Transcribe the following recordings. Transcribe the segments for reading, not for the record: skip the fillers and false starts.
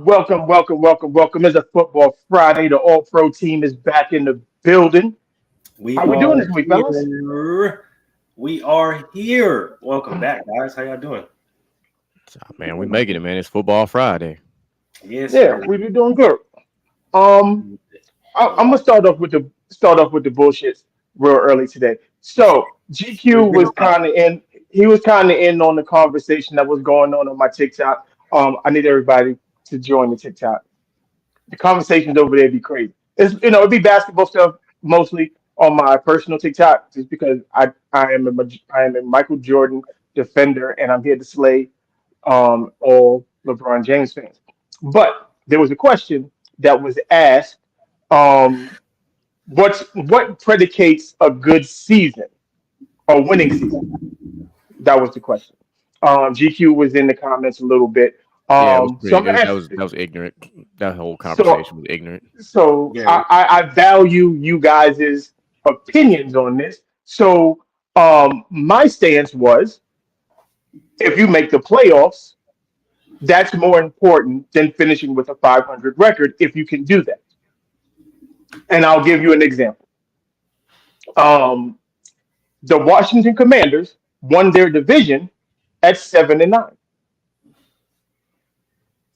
Welcome. It's a football Friday. The All Pro team is back in the building. We How we doing are this week, fellas? here. We are here. Welcome back, guys. How y'all doing? Man, we making it, man. It's football Friday. Yes, Yeah, sir. we be doing good. Um, I'm gonna start off with the bullshit real early today. So GQ Bring was it up. kind of in. He was kind of in on the conversation that was going on my TikTok. I need everybody to join the TikTok. The conversations over there be crazy. It'd be basketball stuff mostly on my personal TikTok, just because I am a Michael Jordan defender, and I'm here to slay all LeBron James fans. But there was a question that was asked: what predicates a good season or winning season? That was the question. GQ was in the comments a little bit. Yeah, it was So pretty. I'm gonna That ask. was ignorant. That whole So conversation was ignorant. so Yeah. I value you guys' opinions on this. So my stance was, if you make the playoffs, that's more important than finishing with a 500 record if you can do that. And I'll give you an example. Um, the Washington Commanders won their division at 7-9.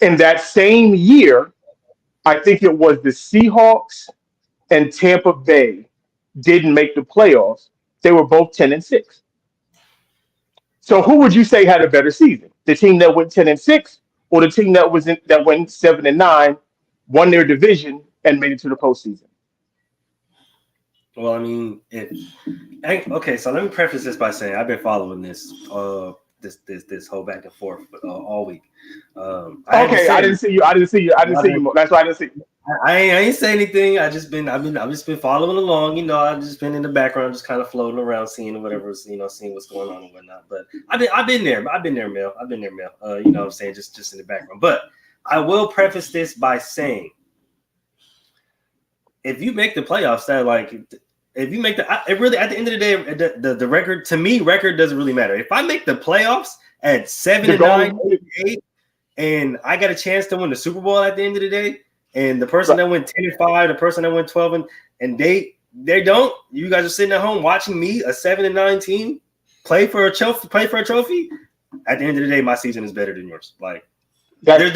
In that same year, I think it was the Seahawks and Tampa Bay didn't make the playoffs. They were both 10-6. So who would you say had a better season? The team that went 10-6, or the team that went 7-9, won their division and made it to the postseason? Well, I mean, okay. So let me preface this by saying I've been following this whole back and forth all week. I had to Okay, I say, didn't see you. I didn't see you. I didn't see you. That's why I didn't see you. I ain't say anything. I've just been following along. I've just been in the background, just kind of floating around, seeing whatever, seeing what's going on and whatnot. But I've been there. I've been there, Mel. I've been there, Mel. You know what I'm saying? Just in the background. But I will preface this by saying, if you make the playoffs, if you make it really, at the end of the day, the record, to me, record doesn't really matter. If I make the playoffs at 7-9, 8, and I got a chance to win the Super Bowl at the end of the day, and the person that went 10-5, the person that went 12, and they don't, you guys are sitting at home watching me, a 7-9 team, play for a trophy. At the end of the day, my season is better than yours. Like, there's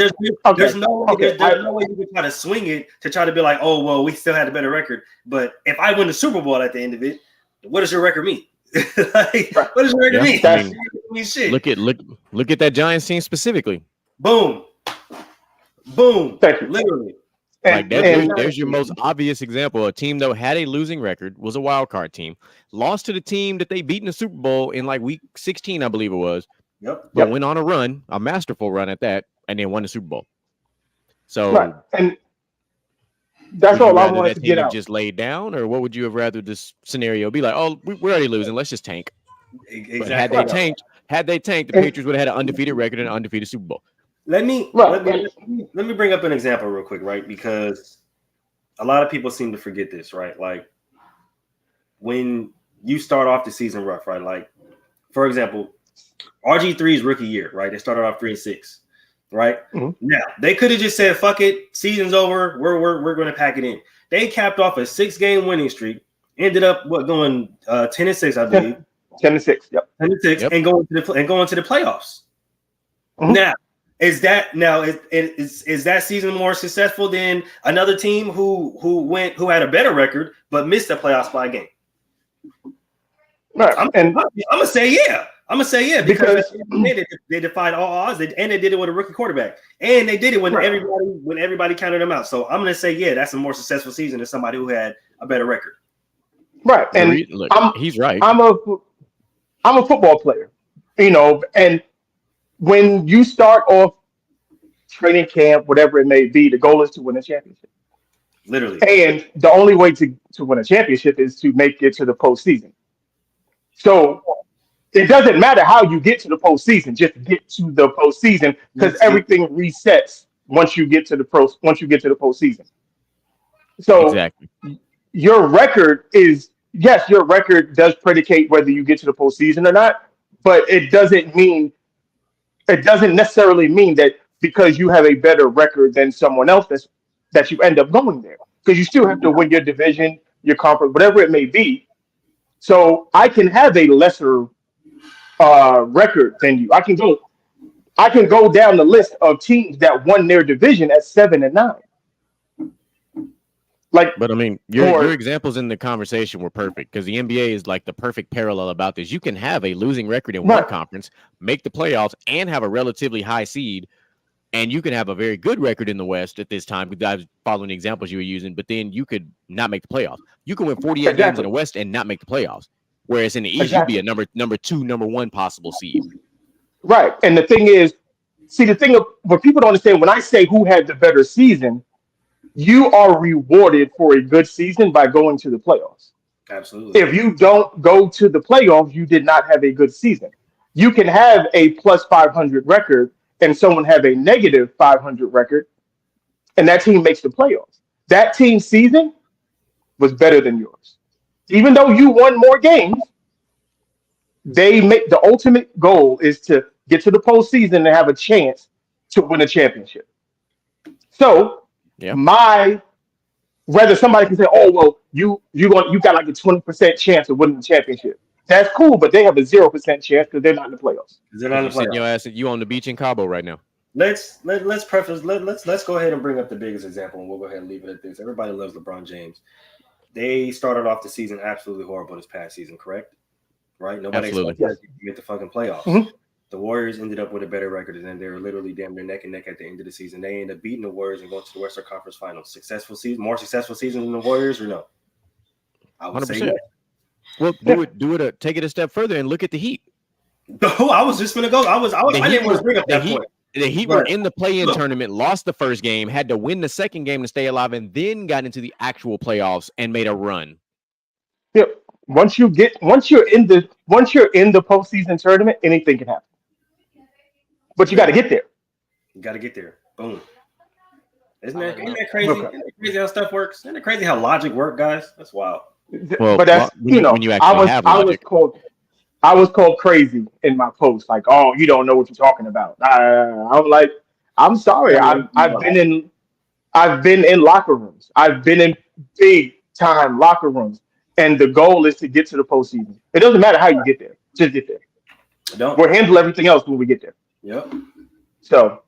no way you can try to swing it to try to be like, oh well, we still had a better record. But if I win the Super Bowl at the end of it, what does your record mean? What does your record mean? I mean, shit. Look at that Giants team specifically. Boom, literally. Like there's your most obvious example. A team that had a losing record, was a wild card team, lost to the team that they beat in the Super Bowl in like week 16, I believe it was. But went on a run, a masterful run at that, and then won the Super Bowl. So, and that's all I wanted to get out. Just laid down, or what would you have rather this scenario be like? Oh, we're already losing. Let's just tank. Exactly. But had they tanked, the Patriots would have had an undefeated record and an undefeated Super Bowl. Let me bring up an example real quick, right? Because a lot of people seem to forget this, right? Like, when you start off the season rough, right? Like, for example, RG3's rookie year, right? They started off 3-6, right? Mm-hmm. Now they could have just said, "Fuck it, season's over. We're going to pack it in." They capped off a 6-game winning streak. Ended up going 10-6, I believe. 10-6, yep. 10-6, and going to the playoffs. Mm-hmm. Now, is that season more successful than another team who had a better record but missed the playoffs by a game? Right. I'm gonna say yeah. Because they defied all odds, and they did it with a rookie quarterback, and they did it when everybody counted them out. So I'm gonna say yeah, that's a more successful season than somebody who had a better record. Right, and he's right. I'm a football player, and when you start off training camp, whatever it may be, the goal is to win a championship. Literally, and the only way to win a championship is to make it to the postseason. So it doesn't matter how you get to the postseason; just get to the postseason, because everything resets once you get to the postseason. So exactly, your record does predicate whether you get to the postseason or not, but it doesn't necessarily mean that because you have a better record than someone else that you end up going there. Because you still have to win your division, your conference, whatever it may be. So I can have a lesser record than you. I can go down the list of teams that won their division at 7-9. Like, But I mean, your examples in the conversation were perfect because the NBA is like the perfect parallel about this. You can have a losing record in one conference, make the playoffs, and have a relatively high seed, and you can have a very good record in the West at this time. Because I was following the examples you were using, but then you could not make the playoffs. You can win 48 games in the West and not make the playoffs, whereas in the East you'd be a number 2, number 1 possible seed. Right, and the thing is, what people don't understand when I say who had the better season. You are rewarded for a good season by going to the playoffs. Absolutely. If you don't go to the playoffs, you did not have a good season. You can have a plus 500 record and someone have a negative 500 record, and that team makes the playoffs. That team's season was better than yours. Even though you won more games, they make the ultimate goal is to get to the postseason and have a chance to win a championship. So, whether somebody can say, "Oh, well, you got like a 20% chance of winning the championship." That's cool, but they have a 0% chance because they're not in the playoffs. They're not in the playoffs. Your ass, you on the beach in Cabo right now. Let's go ahead and bring up the biggest example, and we'll go ahead and leave it at this. Everybody loves LeBron James. They started off the season absolutely horrible this past season, correct? Right? Nobody expected to get the fucking playoffs. Mm-hmm. The Warriors ended up with a better record than they were literally damn near neck and neck at the end of the season. They ended up beating the Warriors and going to the Western Conference Finals. More successful season than the Warriors, or no? I would 100%. Say yes. Well, take it a step further and look at the Heat. Oh, I was just gonna go. I didn't want to bring up that point. The Heat were in the play-in tournament, lost the first game, had to win the second game to stay alive, and then got into the actual playoffs and made a run. Yep. Once you're in the postseason tournament, anything can happen. But you got to get there. You got to get there. Boom. Isn't that crazy? Isn't that crazy how stuff works? Isn't it crazy how logic works, guys? That's wild. Well, but that's when you actually have logic. I was called crazy in my post, like, "Oh, you don't know what you're talking about." I'm like, I'm sorry. I've been in locker rooms. I've been in big time locker rooms, and the goal is to get to the postseason. It doesn't matter how you get there; just get there. We'll handle everything else when we get there. Yep. So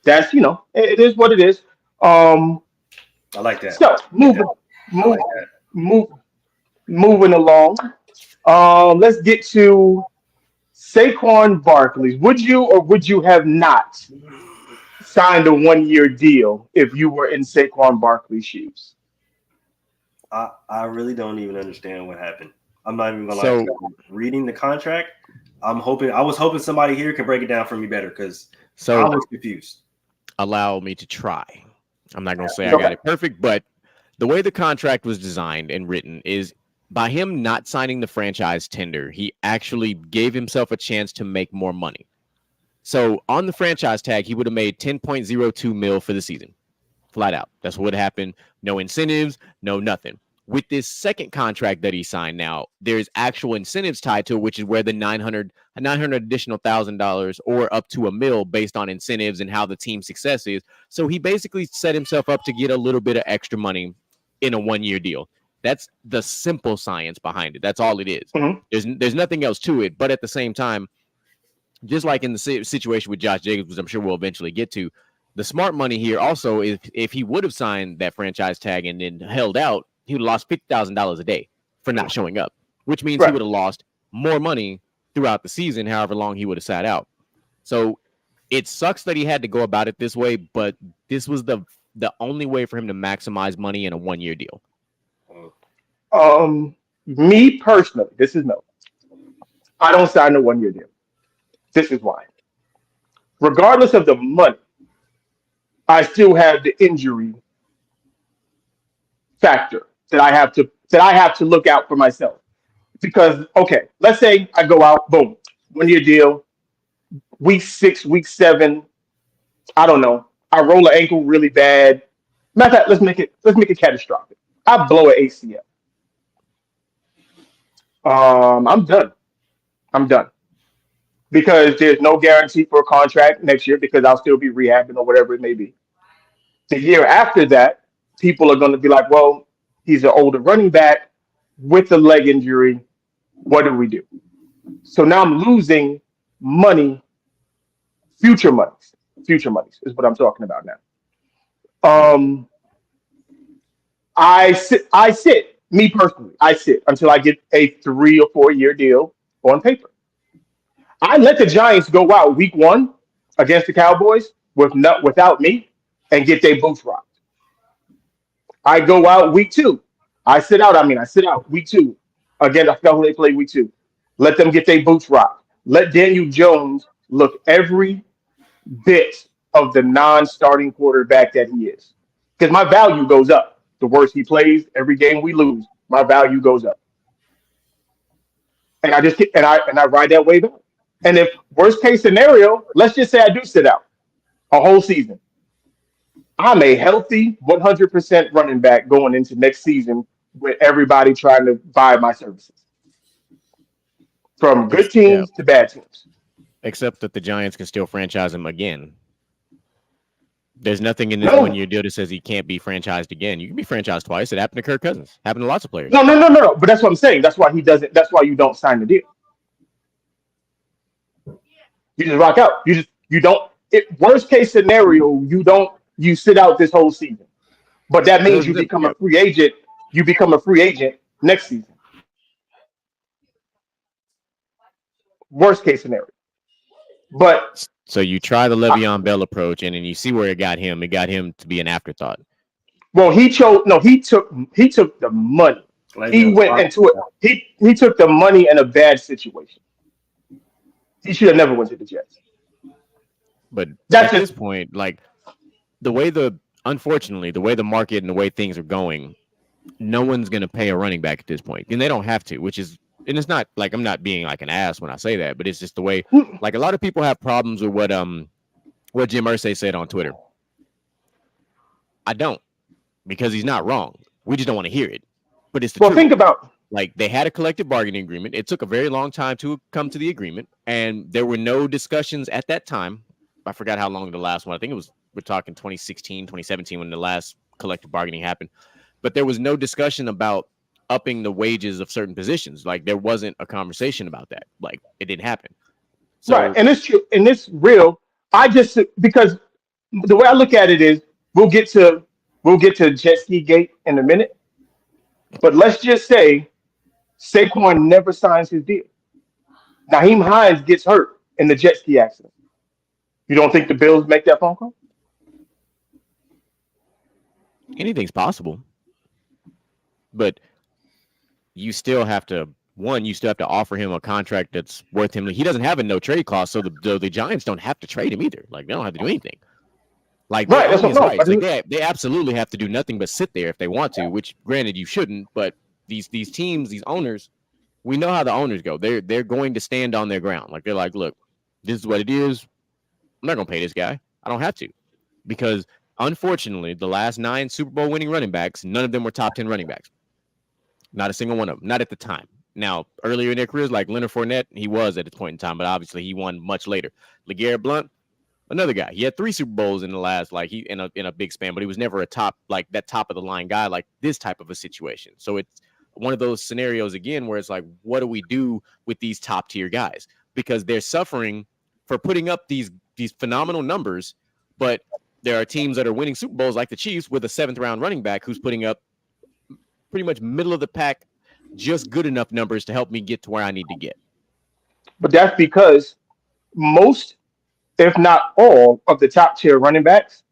that's it is what it is. I like that. So moving along. Let's get to Saquon Barkley. Would you or would you have not signed a 1-year deal if you were in Saquon Barkley's shoes? I really don't even understand what happened. I'm not even gonna lie to you. Reading the contract, I was hoping somebody here could break it down for me better because I was confused. Allow me to try. I'm not gonna say I got it perfect, but the way the contract was designed and written is by him not signing the franchise tender, he actually gave himself a chance to make more money. So on the franchise tag, he would have made $10.02 million for the season. Flat out. That's what happened. No incentives, no nothing. With this second contract that he signed now, there's actual incentives tied to it, which is where the $900 additional $1,000 or up to $1 million based on incentives and how the team's success is. So he basically set himself up to get a little bit of extra money in a 1-year deal. That's the simple science behind it. That's all it is. Mm-hmm. There's nothing else to it. But at the same time, just like in the situation with Josh Jacobs, which I'm sure we'll eventually get to, the smart money here also is if he would have signed that franchise tag and then held out, he would have lost $50,000 a day for not showing up, which means he would have lost more money throughout the season, however long he would have sat out. So it sucks that he had to go about it this way, but this was the only way for him to maximize money in a 1-year deal. Me personally, this is no. I don't sign a 1-year deal. This is why. Regardless of the money, I still have the injury factor that I have to look out for myself. Because let's say I go out, boom, 1-year deal, week 6, week 7, I don't know. I roll an ankle really bad. Matter of fact, let's make it catastrophic. I blow an ACL. I'm done. because there's no guarantee for a contract next year because I'll still be rehabbing or whatever it may be. The year after that, people are going to be like, well, he's an older running back with a leg injury. What do we do? So now I'm losing money, future monies is what I'm talking about now. Um, me personally, I sit until I get a 3 or 4 year deal on paper. I let the Giants go out week one against the Cowboys without me and get their boots rocked. I go out week two. I sit out week two. Again, I forgot who they played week two. Let them get their boots rocked. Let Daniel Jones look every bit of the non-starting quarterback that he is. Because my value goes up. The worse he plays, every game we lose, my value goes up. And I ride that wave out. And if worst case scenario, let's just say I do sit out a whole season. I'm a healthy 100% running back going into next season with everybody trying to buy my services. From good Yeah. teams to bad teams. Except that the Giants can still franchise him again. There's nothing in this No, 1 year deal that says he can't be franchised again. You can be franchised twice. It happened to Kirk Cousins. Happened to lots of players. no. But that's what I'm saying. That's why he doesn't. That's why you don't sign the deal. You just rock out. You don't. Worst case scenario, you don't. You sit out this whole season. But that means you become a free agent. You become a free agent next season. Worst case scenario. But So you try the Le'Veon Bell approach, and then you see where it got him. It got him to be an afterthought. well, he chose. No, he took the money. He went into it. He took the money in a bad situation. He should have never went to the Jets. But That's at this just point, like unfortunately, the way the market and the way things are going, no one's going to pay a running back at this point, and they don't have to. And it's not like I'm not being like an ass when I say that, but it's just the way. Like a lot of people have problems with what Jim Irsay said on Twitter. I don't, because he's not wrong. We just don't want to hear it. But it's the well. truth. Think about Like they had a collective bargaining agreement. It took a very long time to come to the agreement, and there were no discussions at that time. I forgot how long the last one. I think we're talking 2016, 2017 when the last collective bargaining happened. But there was no discussion about upping the wages of certain positions. Like there wasn't a conversation about that. Like it didn't happen. So right, and it's true, and it's real. I just because the way I look at it is we'll get to jet ski gate in a minute, but let's just say Saquon never signs his deal. Naheem Hines gets hurt in the jet ski accident. You don't think the Bills make that phone call? anything's possible. But you still have to offer him a contract that's worth him. He doesn't have a no trade clause, so the Giants don't have to trade him either. Like they don't have to do anything. Like they Right, that's own what his no. rights. Like they absolutely have to do nothing but sit there if they want to. Which, granted, you shouldn't. But these teams, these owners, we know how the owners go. They're going to stand on their ground. Like they're like, look, this is what it is. I'm not going to pay this guy. I don't have to, because unfortunately, the last 9 Super Bowl winning running backs, none of them were top 10 running backs. Not a single one of them. Not at the time. Now, earlier in their careers, like Leonard Fournette, he was at a point in time, but obviously he won much later. LeGarrette Blount, another guy. He had 3 Super Bowls in the last, like he in a big span, but he was never a top, like that top of the line guy, like this type of a situation. So it's one of those scenarios again where it's like, what do we do with these top tier guys? Because they're suffering for putting up these phenomenal numbers, but there are teams that are winning Super Bowls like the Chiefs with a 7th round running back who's putting up pretty much middle of the pack, just good enough numbers to help me get to where I need to get. But that's because most, if not all, of the top tier running backs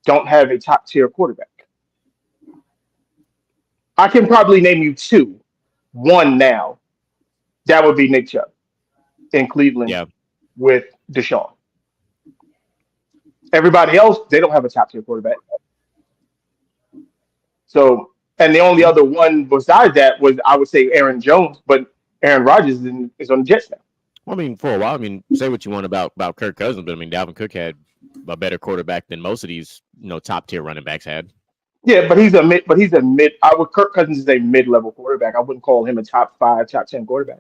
don't have a top tier quarterback. I can probably name you 2. One now, that would be Nick Chubb in Cleveland Yeah. with Deshaun. Everybody else, they don't have a top tier quarterback. So, and the only other one besides that was, I would say, Aaron Jones, but Aaron Rodgers is on the Jets now. Well, I mean, for a while, I mean, say what you want about Kirk Cousins, but I mean, Dalvin Cook had a better quarterback than most of these, top tier running backs had. Yeah, but he's a mid. Kirk Cousins is a mid-level quarterback. I wouldn't call him a top 5, top 10 quarterback.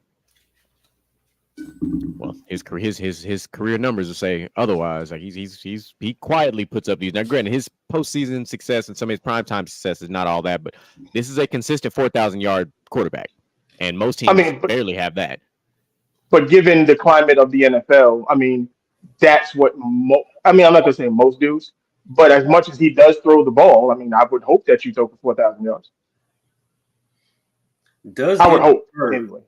Well, his career numbers will say otherwise. Like he quietly puts up these. Now, granted, his postseason success and some of his primetime success is not all that, but this is a consistent 4,000-yard quarterback, and most I teams mean, but barely have that. but given the climate of the NFL, I mean, that's what I mean, I'm not gonna say most dudes, but as much as he does throw the ball, I mean, I would hope that you throw for 4,000 yards. Does I would getting hope hurt anyway.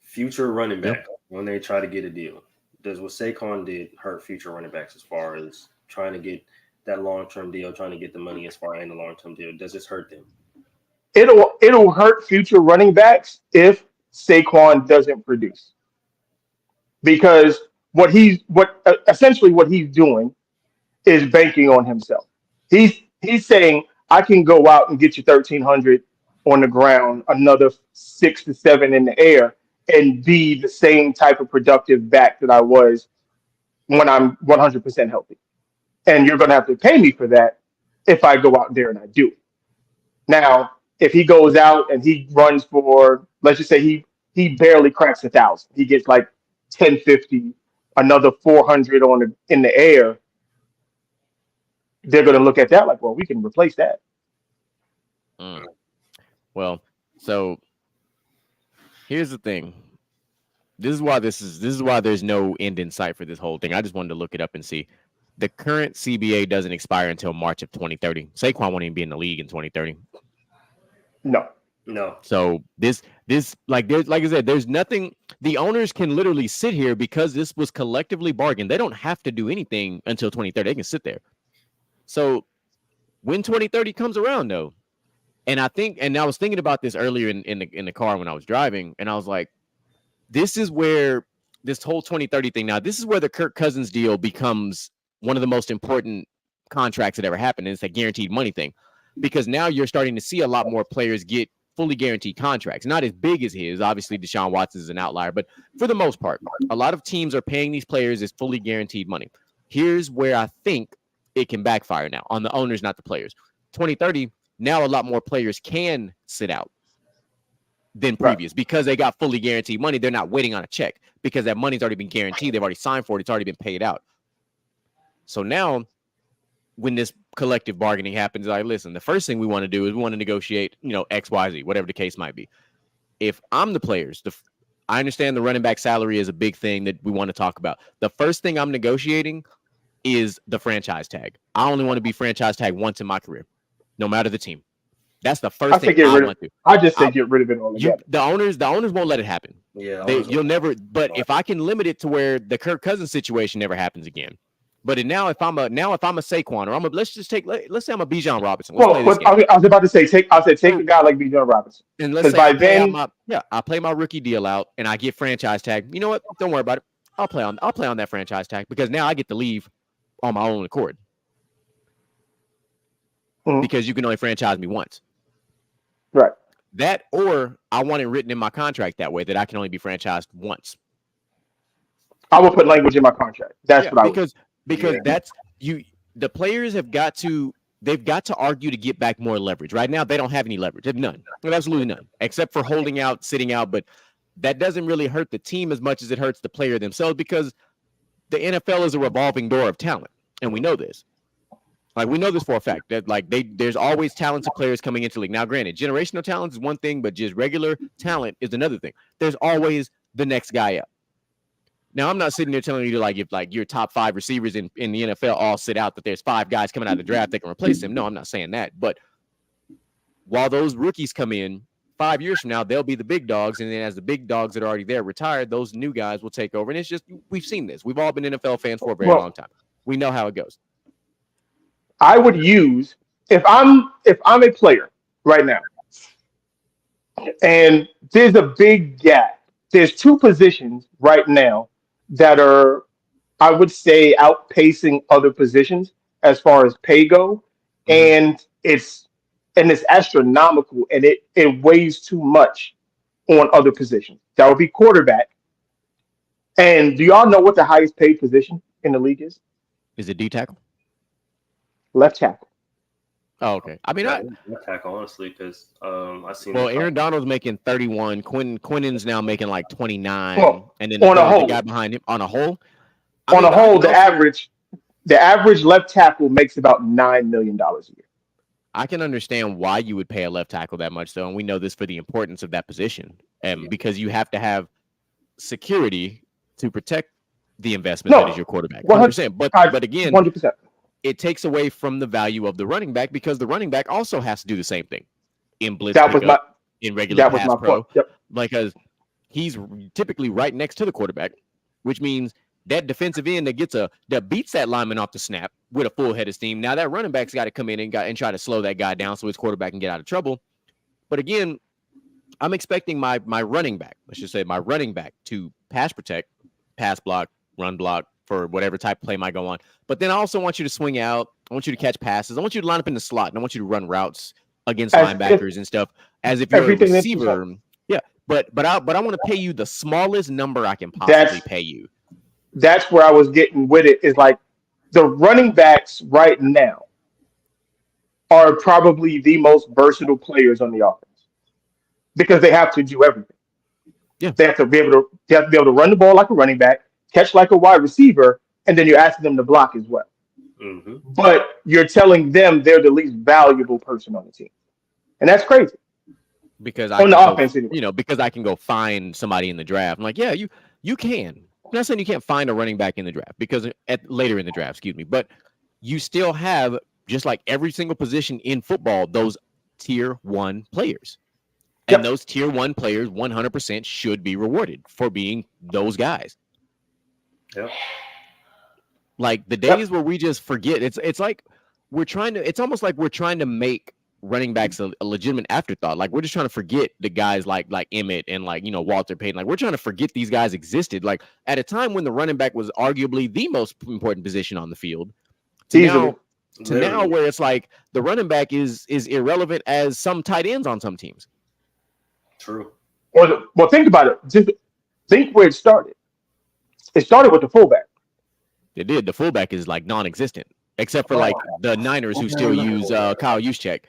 future running Yep. back when they try to get a deal? Does what Saquon did hurt future running backs as far as trying to get that long term deal, trying to get the money as far as the long term deal? Does this hurt them? It'll hurt future running backs if Saquon doesn't produce because essentially what he's doing is banking on himself. He's saying I can go out and get you 1,300 on the ground, another 6 to 7 in the air, and be the same type of productive back that I was when I'm 100% healthy. And you're going to have to pay me for that if I go out there and I do it. Now, if he goes out and he runs for, let's just say he barely cracks 1,000, he gets like 1050, another 400 in the air. They're going to look at that like, well, we can replace that. Mm. Well, so here's the thing. This is why there's no end in sight for this whole thing. I just wanted to look it up and see. The current CBA doesn't expire until March of 2030. Saquon won't even be in the league in 2030. No. No. So this like there's like I said, there's nothing. The owners can literally sit here because this was collectively bargained. They don't have to do anything until 2030. They can sit there. So when 2030 comes around, though, and I was thinking about this earlier in the car when I was driving, and I was like, this is where this whole 2030 thing. Now, this is where the Kirk Cousins deal becomes one of the most important contracts that ever happened. And it's a guaranteed money thing, because now you're starting to see a lot more players get fully guaranteed contracts. Not as big as his. Obviously, Deshaun Watson is an outlier, but for the most part, a lot of teams are paying these players as fully guaranteed money. Here's where I think it can backfire now on the owners, not the players. 2030, now a lot more players can sit out than previous because they got fully guaranteed money. They're not waiting on a check because that money's already been guaranteed. They've already signed for it. It's already been paid out. So now when this collective bargaining happens, like, listen, the first thing we want to do is we want to negotiate, X, Y, Z, whatever the case might be. If I'm the players, I understand the running back salary is a big thing that we want to talk about. The first thing I'm negotiating is the franchise tag. I only want to be franchise tag once in my career, no matter the team. That's the first thing I want to. I just say get rid of it altogether. The owners won't let it happen. Yeah, you'll never. But if I can limit it to where the Kirk Cousins situation never happens again. But if I'm a Saquon, or let's say I'm a Bijan Robinson. I was about to say take a guy like Bijan Robinson. And let's say I play my rookie deal out and I get franchise tag. You know what? Don't worry about it. I'll play on that franchise tag because now I get to leave on my own accord. Mm-hmm. Because you can only franchise me once. Right. That, or I want it written in my contract that way that I can only be franchised once. I will put language in my contract. That's what I would. Because that's you. The players they've got to argue to get back more leverage. Right now, they don't have any leverage. They have none. Absolutely none, except for holding out, sitting out. But that doesn't really hurt the team as much as it hurts the player themselves because the NFL is a revolving door of talent, and we know this. Like, we know this for a fact that there's always talented players coming into the league. Now, granted, generational talent is one thing, but just regular talent is another thing. There's always the next guy up. Now, I'm not sitting there telling you if your top 5 receivers in the NFL all sit out, that there's 5 guys coming out of the draft that can replace him. No, I'm not saying that. But while those rookies come in 5 years from now, they'll be the big dogs. And then as the big dogs that are already there retired, those new guys will take over. And it's just, we've seen this. We've all been NFL fans for a very long time. We know how it goes. I would use if I'm a player right now, and there's a big gap. There's 2 positions right now that are, I would say, outpacing other positions as far as pay go, and it's astronomical, and it weighs too much on other positions. That would be quarterback. And do y'all know what the highest paid position in the league is? Is it D tackle? Left tackle. Oh, okay. I mean, left tackle honestly, because I seen. Well, Aaron Donald's making 31. Quinnen's now making like 29, well, and then on a the whole, guy behind him on a whole. on a But I whole, can also, the average left tackle makes about $9 million a year. I can understand why you would pay a left tackle that much, though, and we know this for the importance of that position, because you have to have security to protect the investment that is No, your quarterback, 100%. 100, But again, 100%. it takes away from the value of the running back because the running back also has to do the same thing in blitz That was my pickup, in regular that was pass my point. pro, Yep. because he's typically right next to the quarterback, which means that defensive end that beats that lineman off the snap with a full head of steam. Now that running back's got to come in and try to slow that guy down so his quarterback can get out of trouble. But again, I'm expecting my running back, let's just say my running back, to pass protect, pass block, run block for whatever type of play might go on. But then I also want you to swing out. I want you to catch passes. I want you to line up in the slot, and I want you to run routes against As if linebackers and stuff as if you're a everything that you receiver. Yeah, but I want to pay you the smallest number I can possibly that's pay you. that's where I was getting with it. Is like the running backs right now are probably the most versatile players on the offense because they have to do everything. Yeah. They have to be able to run the ball like a running back, catch like a wide receiver, and then you're asking them to block as well. Mm-hmm. But you're telling them they're the least valuable person on the team, and that's crazy. Because On the offense, anyway. because I can go find somebody in the draft. I'm like, yeah, you can. I'm not saying you can't find a running back in the draft because later in the draft, excuse me, but you still have, just like every single position in football, those tier 1 players. And those tier 1 players 100% should be rewarded for being those guys. Yep. Like the days where we just forget, it's like it's almost like we're trying to make running backs a legitimate afterthought. Like we're just trying to forget the guys like Emmett and Walter Payton. Like we're trying to forget these guys existed. Like at a time when the running back was arguably the most important position on the field. Now where it's like the running back is irrelevant as some tight ends on some teams. True. Well, think about it. Just think where it started. It started with the fullback. It did. The fullback is like non-existent, except for like the Niners who still use Kyle Juszczyk.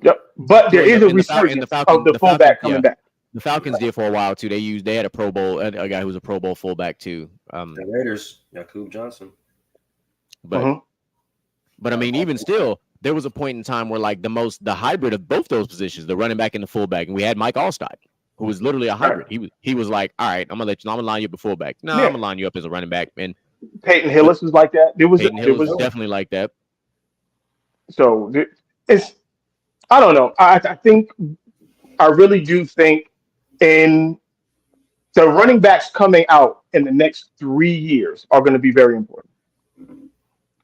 Yep, but there is a resurgence of the fullback coming back. The Falcons did for a while too. They had a Pro Bowl, a guy who was a Pro Bowl fullback too. The Raiders, Jakub Johnson. But I mean, even still, there was a point in time where like the hybrid of both those positions, the running back and the fullback, and we had Mike Allstott, who was literally a hybrid. He was like, all right, I'm gonna line you up a fullback. No, I'm gonna line you up as a running back. And Peyton Hillis was like that. Peyton Hillis was definitely like that. So I don't know. I really do think in the running backs coming out in the next 3 years are going to be very important.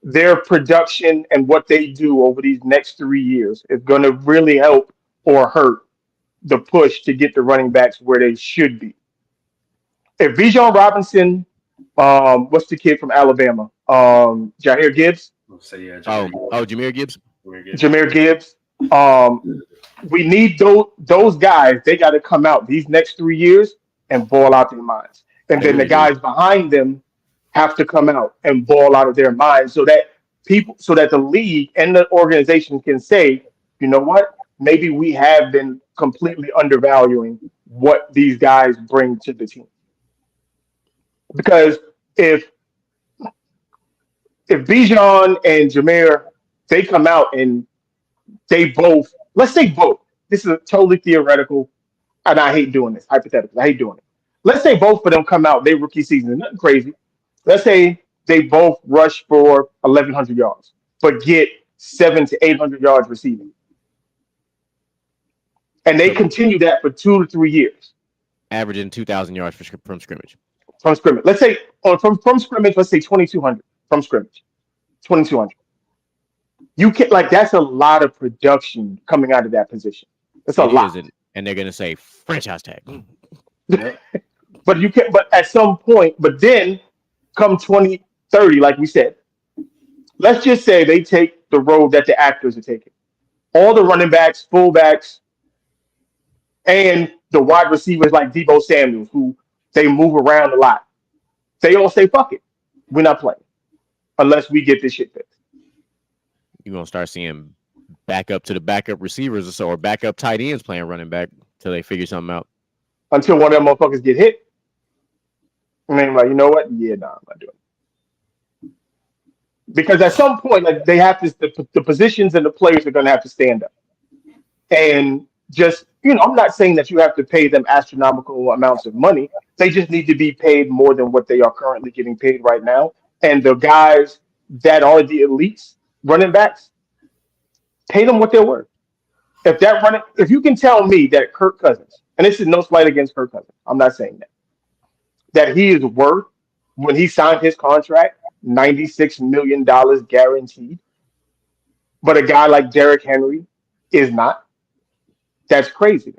Their production and what they do over these next 3 years is going to really help or hurt the push to get the running backs where they should be. If Bijan Robinson, what's the kid from Alabama? Jameer Gibbs. Jahmyr Gibbs. Jahmyr Gibbs. We need those guys. They got to come out these next 3 years and ball out their minds, and then the guys behind them have to come out and ball out of their minds, so that the league and the organization can say, you know what, maybe we have been completely undervaluing what these guys bring to the team. Because if Bijan and Jahmyr, they come out and they both, let's say both. This is totally theoretical, and I hate doing this. Hypothetical. I hate doing it. Let's say both of them come out, they rookie season, nothing crazy. Let's say they both rush for 1,100 yards, but get 700 to 800 yards receiving. And they continue that for 2 to 3 years. Averaging 2,000 yards from scrimmage. From scrimmage. Let's say, from scrimmage, let's say 2,200 from scrimmage. 2,200. You can that's a lot of production coming out of that position. That's a lot. And they're gonna say franchise tag. But at some point, but then come 2030, like we said, let's just say they take the road that the actors are taking. All the running backs, fullbacks, and the wide receivers like Deebo Samuel, who they move around a lot. They all say, fuck it. We're not playing unless we get this shit fixed. You're gonna start seeing backup to the backup receivers or so, or backup tight ends playing running back till they figure something out. Until one of them motherfuckers get hit. And then like, you know what? Yeah, nah, I'm not doing it. Because at some point, like they have to, the positions and the players are going to have to stand up. And just, I'm not saying that you have to pay them astronomical amounts of money. They just need to be paid more than what they are currently getting paid right now. And the guys that are the elites running backs, pay them what they're worth. If you can tell me that Kirk Cousins, and this is no slight against Kirk Cousins, I'm not saying that he is worth when he signed his contract $96 million guaranteed, but a guy like Derrick Henry is not. That's crazy.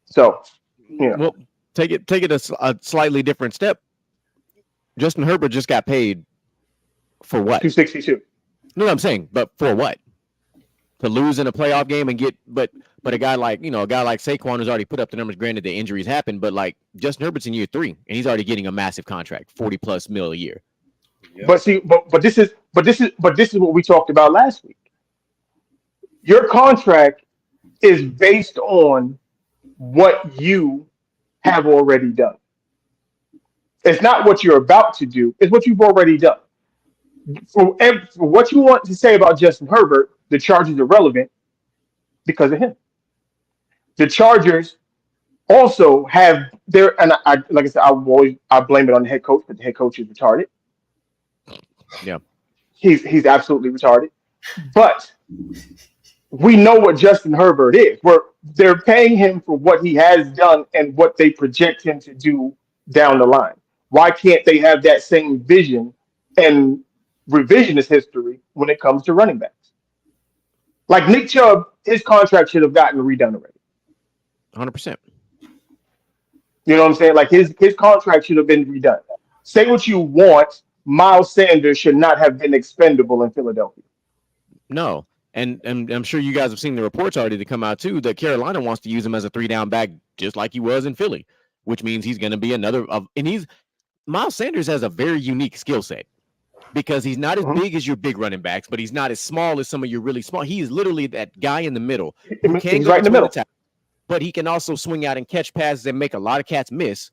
So, Well, take it a slightly different step. Justin Herbert just got paid for what? 262. No, I'm saying, but for what? To lose in a playoff game and get, but a guy like Saquon who's already put up the numbers. Granted, the injuries happen, but like Justin Herbert's in year 3 and he's already getting a massive contract, $40+ million a year. Yep. But this is what we talked about last week. Your contract is based on what you have already done. It's not what you're about to do. It's what you've already done. For what you want to say about Justin Herbert, the Chargers are relevant because of him. The Chargers also have their, and like I said, I blame it on the head coach, but the head coach is retarded. Yeah, he's absolutely retarded. But we know what Justin Herbert is. They're paying him for what he has done and what they project him to do down the line. Why can't they have that same vision and revisionist history when it comes to running backs? Like Nick Chubb, his contract should have gotten redone already. 100%. You know what I'm saying? Like his contract should have been redone. Say what you want, Miles Sanders should not have been expendable in Philadelphia. No. And I'm sure you guys have seen the reports already that come out too that Carolina wants to use him as a 3-down back just like he was in Philly, which means he's going to be another of. And Miles Sanders has a very unique skill set because he's not as big as your big running backs, but he's not as small as some of your really small. He is literally that guy in the middle who can he's go right in the middle, but he can also swing out and catch passes and make a lot of cats miss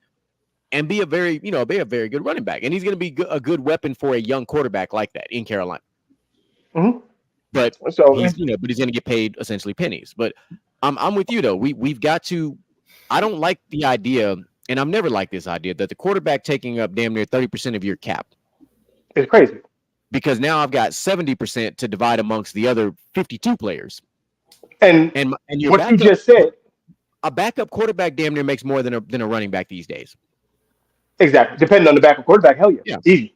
and be a very good running back. And he's going to be a good weapon for a young quarterback like that in Carolina. Mm-hmm. But so he's going to get paid essentially pennies. But I'm with you though. We've got to. I don't like the idea, and I've never liked this idea that the quarterback taking up damn near 30% of your cap. It's crazy because now I've got 70% to divide amongst the other 52 players. And your what you just said, a backup quarterback damn near makes more than a running back these days. Exactly, depending on the backup quarterback. Hell yeah, easy.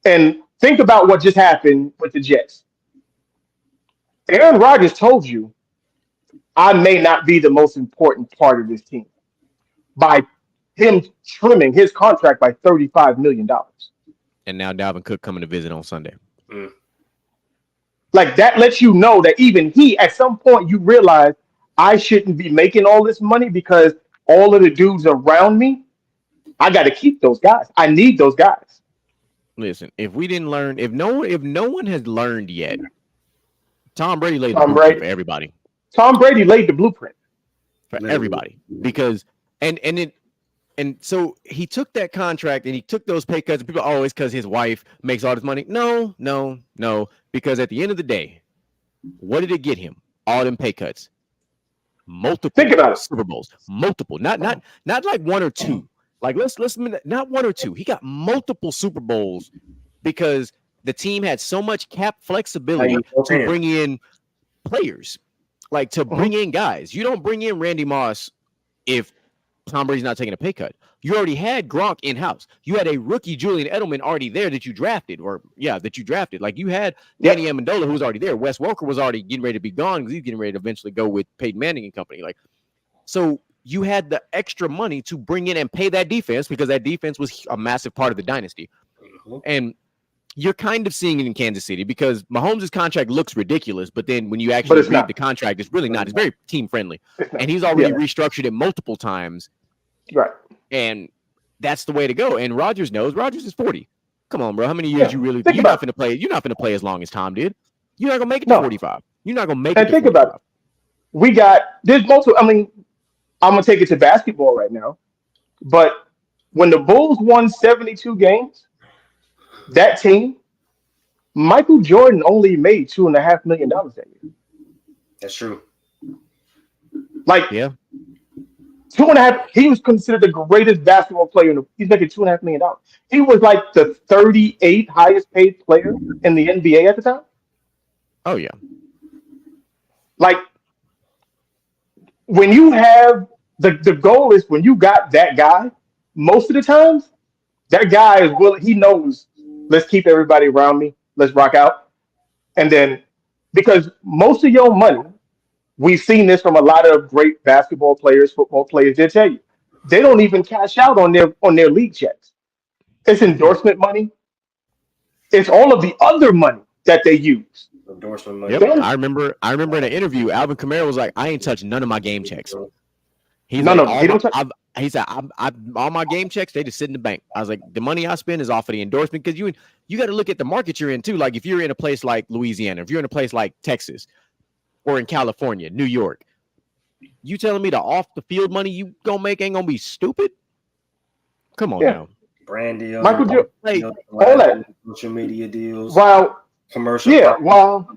And think about what just happened with the Jets. Aaron Rodgers told you, I may not be the most important part of this team by him trimming his contract by $35 million. And now Dalvin Cook coming to visit on Sunday. Like that lets you know that even he, at some point, you realize I shouldn't be making all this money because all of the dudes around me, I got to keep those guys. I need those guys. Listen, if we didn't learn, if no one has learned yet, Tom Brady laid the blueprint for everybody. Tom Brady laid the blueprint for everybody because and so he took that contract and he took those pay cuts. And people always because his wife makes all this money. No. Because at the end of the day, what did it get him? All them pay cuts. Multiple Think about it. Super Bowls. Multiple. Not like one or two. Like let's not one or two. He got multiple Super Bowls because the team had so much cap flexibility to bring in players, like to bring in guys. You don't bring in Randy Moss if Tom Brady's not taking a pay cut. You already had Gronk in house. You had a rookie Julian Edelman already there that you drafted, Like you had Danny Amendola who was already there. Wes Welker was already getting ready to be gone because he's getting ready to eventually go with Peyton Manning and company. Like so. You had the extra money to bring in and pay that defense because that defense was a massive part of the dynasty. And you're kind of seeing it in Kansas City because Mahomes' contract looks ridiculous, but then when you actually read the contract, it's really not. It's very team friendly. And he's already restructured it multiple times. Right. And that's the way to go. And Rodgers knows. Rodgers is 40. Come on, bro. How many years you really? Think You're about not gonna play. You're not gonna play as long as Tom did. You're not gonna make it to no. 45. You're not gonna make it And to think about it. 45. There's multiple. I mean, I'm gonna take it to basketball right now. But when the Bulls won 72 games, that team, Michael Jordan only made $2.5 million that year. That's true. Like Yeah. 2.5. He was considered the greatest basketball player. He's making $2.5 million. He was like the 38th highest paid player in the NBA at the time. Oh yeah. Like when you have the goal is when you got that guy, most of the times that guy is willing. He knows. Let's keep everybody around me. Let's rock out. And then because most of your money, we've seen this from a lot of great basketball players, football players. They tell you they don't even cash out on their league checks. It's endorsement money. It's all of the other money that they use. Endorsement money. Yep. I remember in an interview, Alvin Kamara was like, "I ain't touched none of my game checks." He's No, like, no, he don't touch. he said, all my game checks, they just sit in the bank. I was like, the money I spend is off of the endorsement because you got to look at the market you're in too. Like if you're in a place like Louisiana, if you're in a place like Texas, or in California, New York, you telling me the off the field money you gonna make ain't gonna be stupid? Come on now. Brand deals, Michael Jordan, all that social media deals, commercial. Yeah, while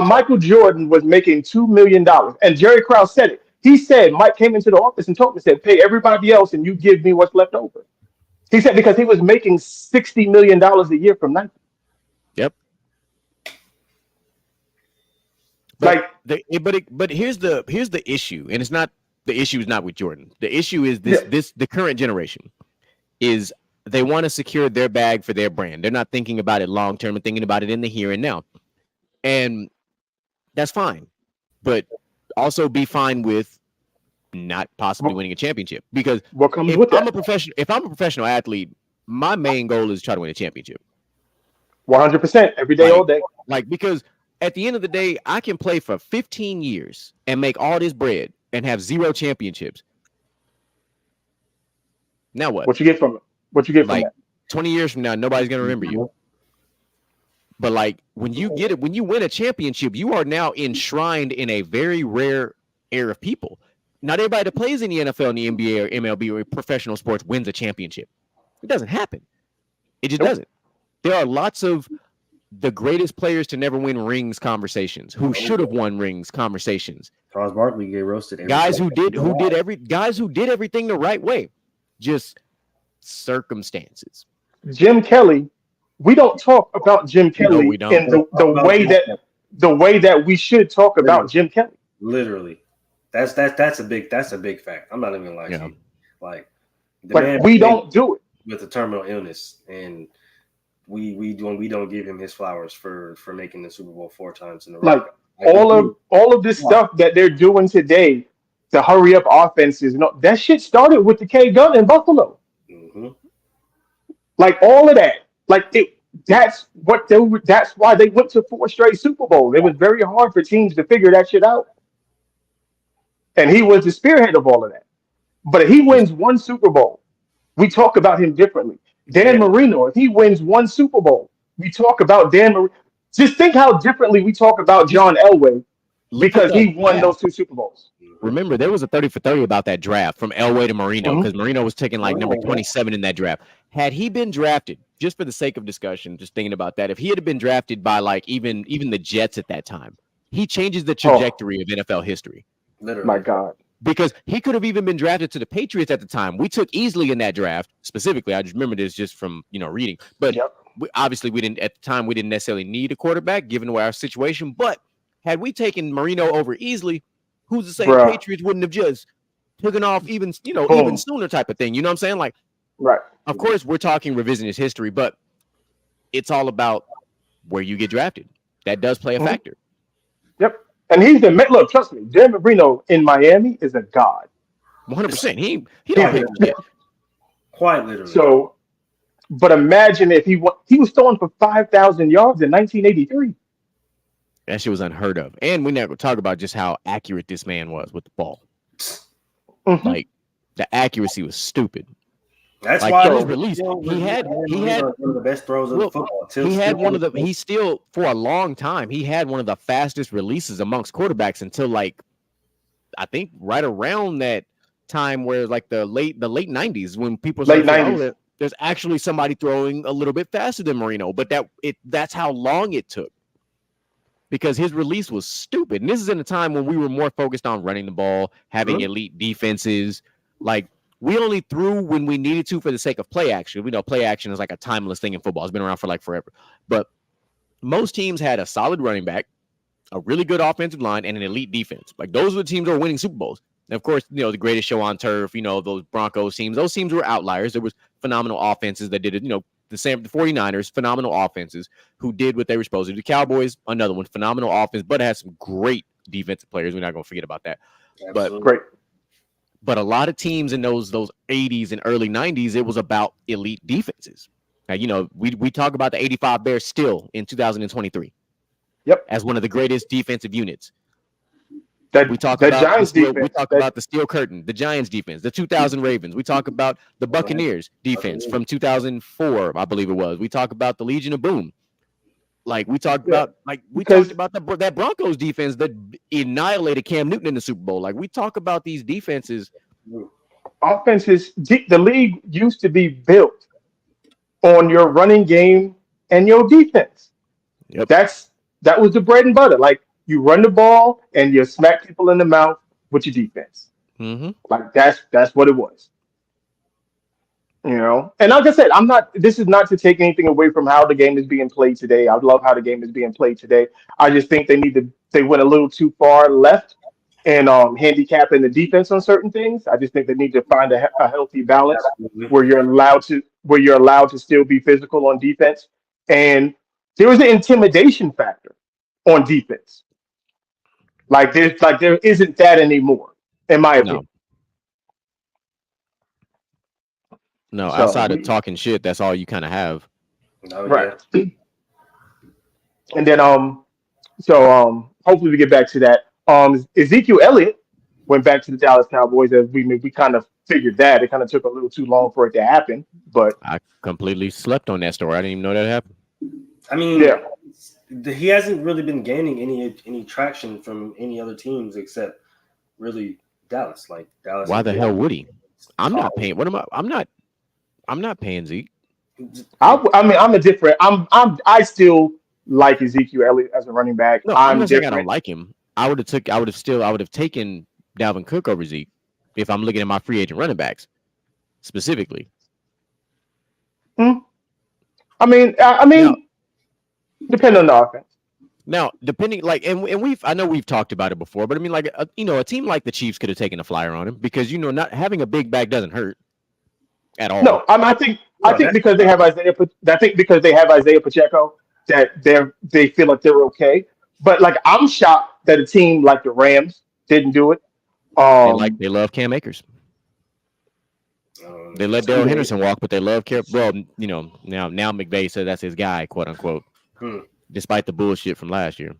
Michael Jordan was making $2 million, and Jerry Krause said it. He said Mike came into the office and told me, said, "Pay everybody else, and you give me what's left over." He said because he was making $60 million a year from Nike. Yep. But here's the issue, and it's not the issue is not with Jordan. The issue is the current generation is they want to secure their bag for their brand. They're not thinking about it long term and thinking about it in the here and now, and that's fine. But also be fine with not possibly winning a championship because what comes with that? If I'm a professional athlete, my main goal is to try to win a championship. 100% every day, all day. Like because at the end of the day, I can play for 15 years and make all this bread and have 0 championships. Now what? What you get from it? What you get from like that? 20 years from now, nobody's gonna remember you. But like when you get it, when you win a championship, you are now enshrined in a very rare air of people. Not everybody that plays in the NFL and the NBA or MLB or professional sports wins a championship. It doesn't happen. It just doesn't. There are lots of the greatest players to never win rings conversations who should have won rings conversations. Charles Barkley get roasted. Guys who did everything the right way. Just circumstances. Jim Kelly, we don't talk about Jim Kelly in the way that we should talk about Jim Kelly. Literally. That's a big fact. I'm not even lying to you. Like we don't do it with a terminal illness, and we don't give him his flowers for making the Super Bowl 4 times in a row. Like all of this stuff that they're doing today to hurry up offenses, that shit started with the K gun in Buffalo. Mm-hmm. Like all of that, that's why they went to 4 straight Super Bowls. It was very hard for teams to figure that shit out. And he was the spearhead of all of that. But if he wins 1 Super Bowl, we talk about him differently. Dan Marino, if he wins 1 Super Bowl, we talk about Dan Marino. Just think how differently we talk about John Elway because he won those 2 Super Bowls. Remember, there was a 30 for 30 about that draft from Elway to Marino because Marino was taking like number 27 in that draft. Had he been drafted, just for the sake of discussion, just thinking about that, if he had been drafted by like even the Jets at that time, he changes the trajectory of NFL history. Literally. My God. Because he could have even been drafted to the Patriots at the time. We took easily in that draft, specifically. I just remember this just from reading. But obviously we didn't necessarily need a quarterback given our situation. But had we taken Marino over easily, who's to say the Patriots wouldn't have just taken off even sooner type of thing? You know what I'm saying? Like, right. Of course, we're talking revisionist history, but it's all about where you get drafted. That does play a factor. Yep. And he's look, trust me, Dan Marino in Miami is a god. 100%. He don't pay for shit. Quite literally. So, but imagine if he was throwing for 5,000 yards in 1983. That shit was unheard of. And we never talk about just how accurate this man was with the ball. Like, the accuracy was stupid. That's like why in his release, he had one of the best throws of football. He had he still for a long time he had one of the fastest releases amongst quarterbacks until like I think right around that time where like the late 90s when people started saying, oh, there's actually somebody throwing a little bit faster than Marino, but that's how long it took because his release was stupid. And this is in a time when we were more focused on running the ball, having elite defenses. Like we only threw when we needed to for the sake of play action. We know play action is like a timeless thing in football. It's been around for like forever. But most teams had a solid running back, a really good offensive line, and an elite defense. Like those were the teams that were winning Super Bowls. And of course, the greatest show on turf, those Broncos teams, those teams were outliers. There was phenomenal offenses that did it, the 49ers, phenomenal offenses who did what they were supposed to do. The Cowboys, another one, phenomenal offense, but it has some great defensive players. We're not going to forget about that. Absolutely. But great. But a lot of teams in those 80s and early 90s, it was about elite defenses. Now, we talk about the 85 Bears still in 2023. Yep. As one of the greatest defensive units. We talk about the Steel Curtain, the Giants defense, the 2000 Ravens. We talk about the Buccaneers defense from 2004, I believe it was. We talk about the Legion of Boom. Like we talked about, that Broncos defense that annihilated Cam Newton in the Super Bowl. Like we talk about these defenses. Offenses, the league used to be built on your running game and your defense. Yep. That was the bread and butter. Like you run the ball and you smack people in the mouth with your defense. Mm-hmm. Like that's what it was. And like I said, this is not to take anything away from how the game is being played today. I love how the game is being played today. I just think they went a little too far left and handicapping the defense on certain things. I just think they need to find a healthy balance where you're allowed to still be physical on defense. And there was an intimidation factor on defense. Like there isn't that anymore, in my opinion. No, outside of talking shit, that's all you kind of have. Right. Yeah. And then hopefully we get back to that. Ezekiel Elliott went back to the Dallas Cowboys as we kind of figured that. It kind of took a little too long for it to happen, but I completely slept on that story. I didn't even know that happened. I mean, he hasn't really been gaining any traction from any other teams except really Dallas. Like Dallas. Why the hell would he? I'm not paying. What am I? I'm not paying Zeke. I still like Ezekiel Elliott as a running back. No, I'm not saying I don't like him. I would have taken Dalvin Cook over Zeke if I'm looking at my free agent running backs specifically. I mean, depending on the offense. Now, depending, I know we've talked about it before, but I mean, a team like the Chiefs could have taken a flyer on him because not having a big back doesn't hurt at all. No, I think because they have Isaiah. I think because they have Isaiah Pacheco that they feel like they're okay. But I'm shocked that a team like the Rams didn't do it. They love Cam Akers. They let Darrell Henderson walk, but they love Cam. Well, now McVay said that's his guy, quote unquote, despite the bullshit from last year.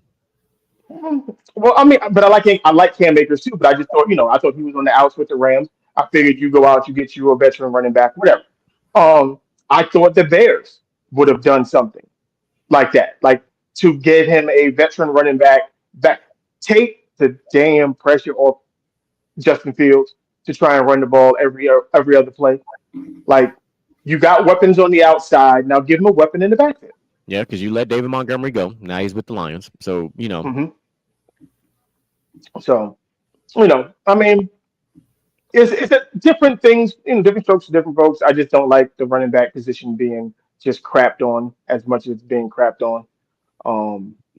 Well, I mean, but I like Cam Akers too. But I just thought, I thought he was on the outs with the Rams. I figured you go out, you get you a veteran running back, whatever. I thought the Bears would have done something like that, like to get him a veteran running back, take the damn pressure off Justin Fields to try and run the ball every other play. Like you got weapons on the outside, now give him a weapon in the backfield. Yeah, because you let David Montgomery go. Now he's with the Lions, so So, I mean. It's different things, different strokes for different folks. I just don't like the running back position being just crapped on as much as it's being crapped on.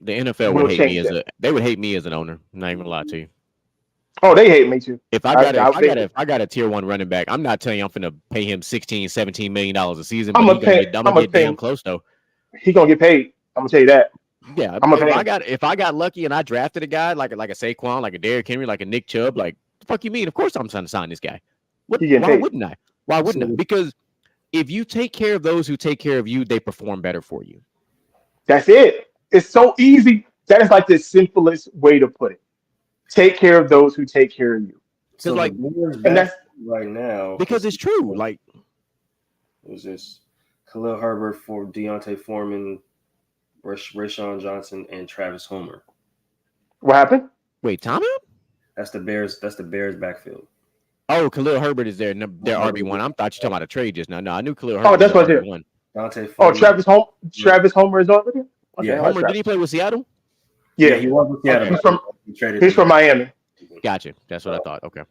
The NFL would hate me they would hate me as an owner. I'm not even gonna lie to you. Oh, they hate me too. If I got a tier 1 running back, I'm not telling you I'm gonna pay him $16-17 million a season. But I'm gonna get damn close though. He gonna get paid. I'm gonna tell you that. Yeah, if I got lucky and I drafted a guy like a Saquon, like a Derrick Henry, like a Nick Chubb, like. The fuck you mean? Of course I'm trying to sign this guy. Why wouldn't I? Why wouldn't I? Because if you take care of those who take care of you, they perform better for you. That's it. It's so easy. That is like the simplest way to put it. Take care of those who take care of you. So and that's right now because it's true. Like Who's this? Khalil Herbert for Deontay Foreman, Rashawn Johnson, and Travis Homer. What happened? Wait, Tom? That's the Bears. That's the Bears backfield. Oh, Khalil Herbert is their RB1. I thought you were talking about a trade just now. No, I knew Khalil Herbert. Oh, that's what's here. Travis Homer is over there. Okay, yeah, Homer. Did he play with Seattle? Yeah, he was with Seattle. Okay. He's from Miami. Gotcha. That's what I thought. Okay.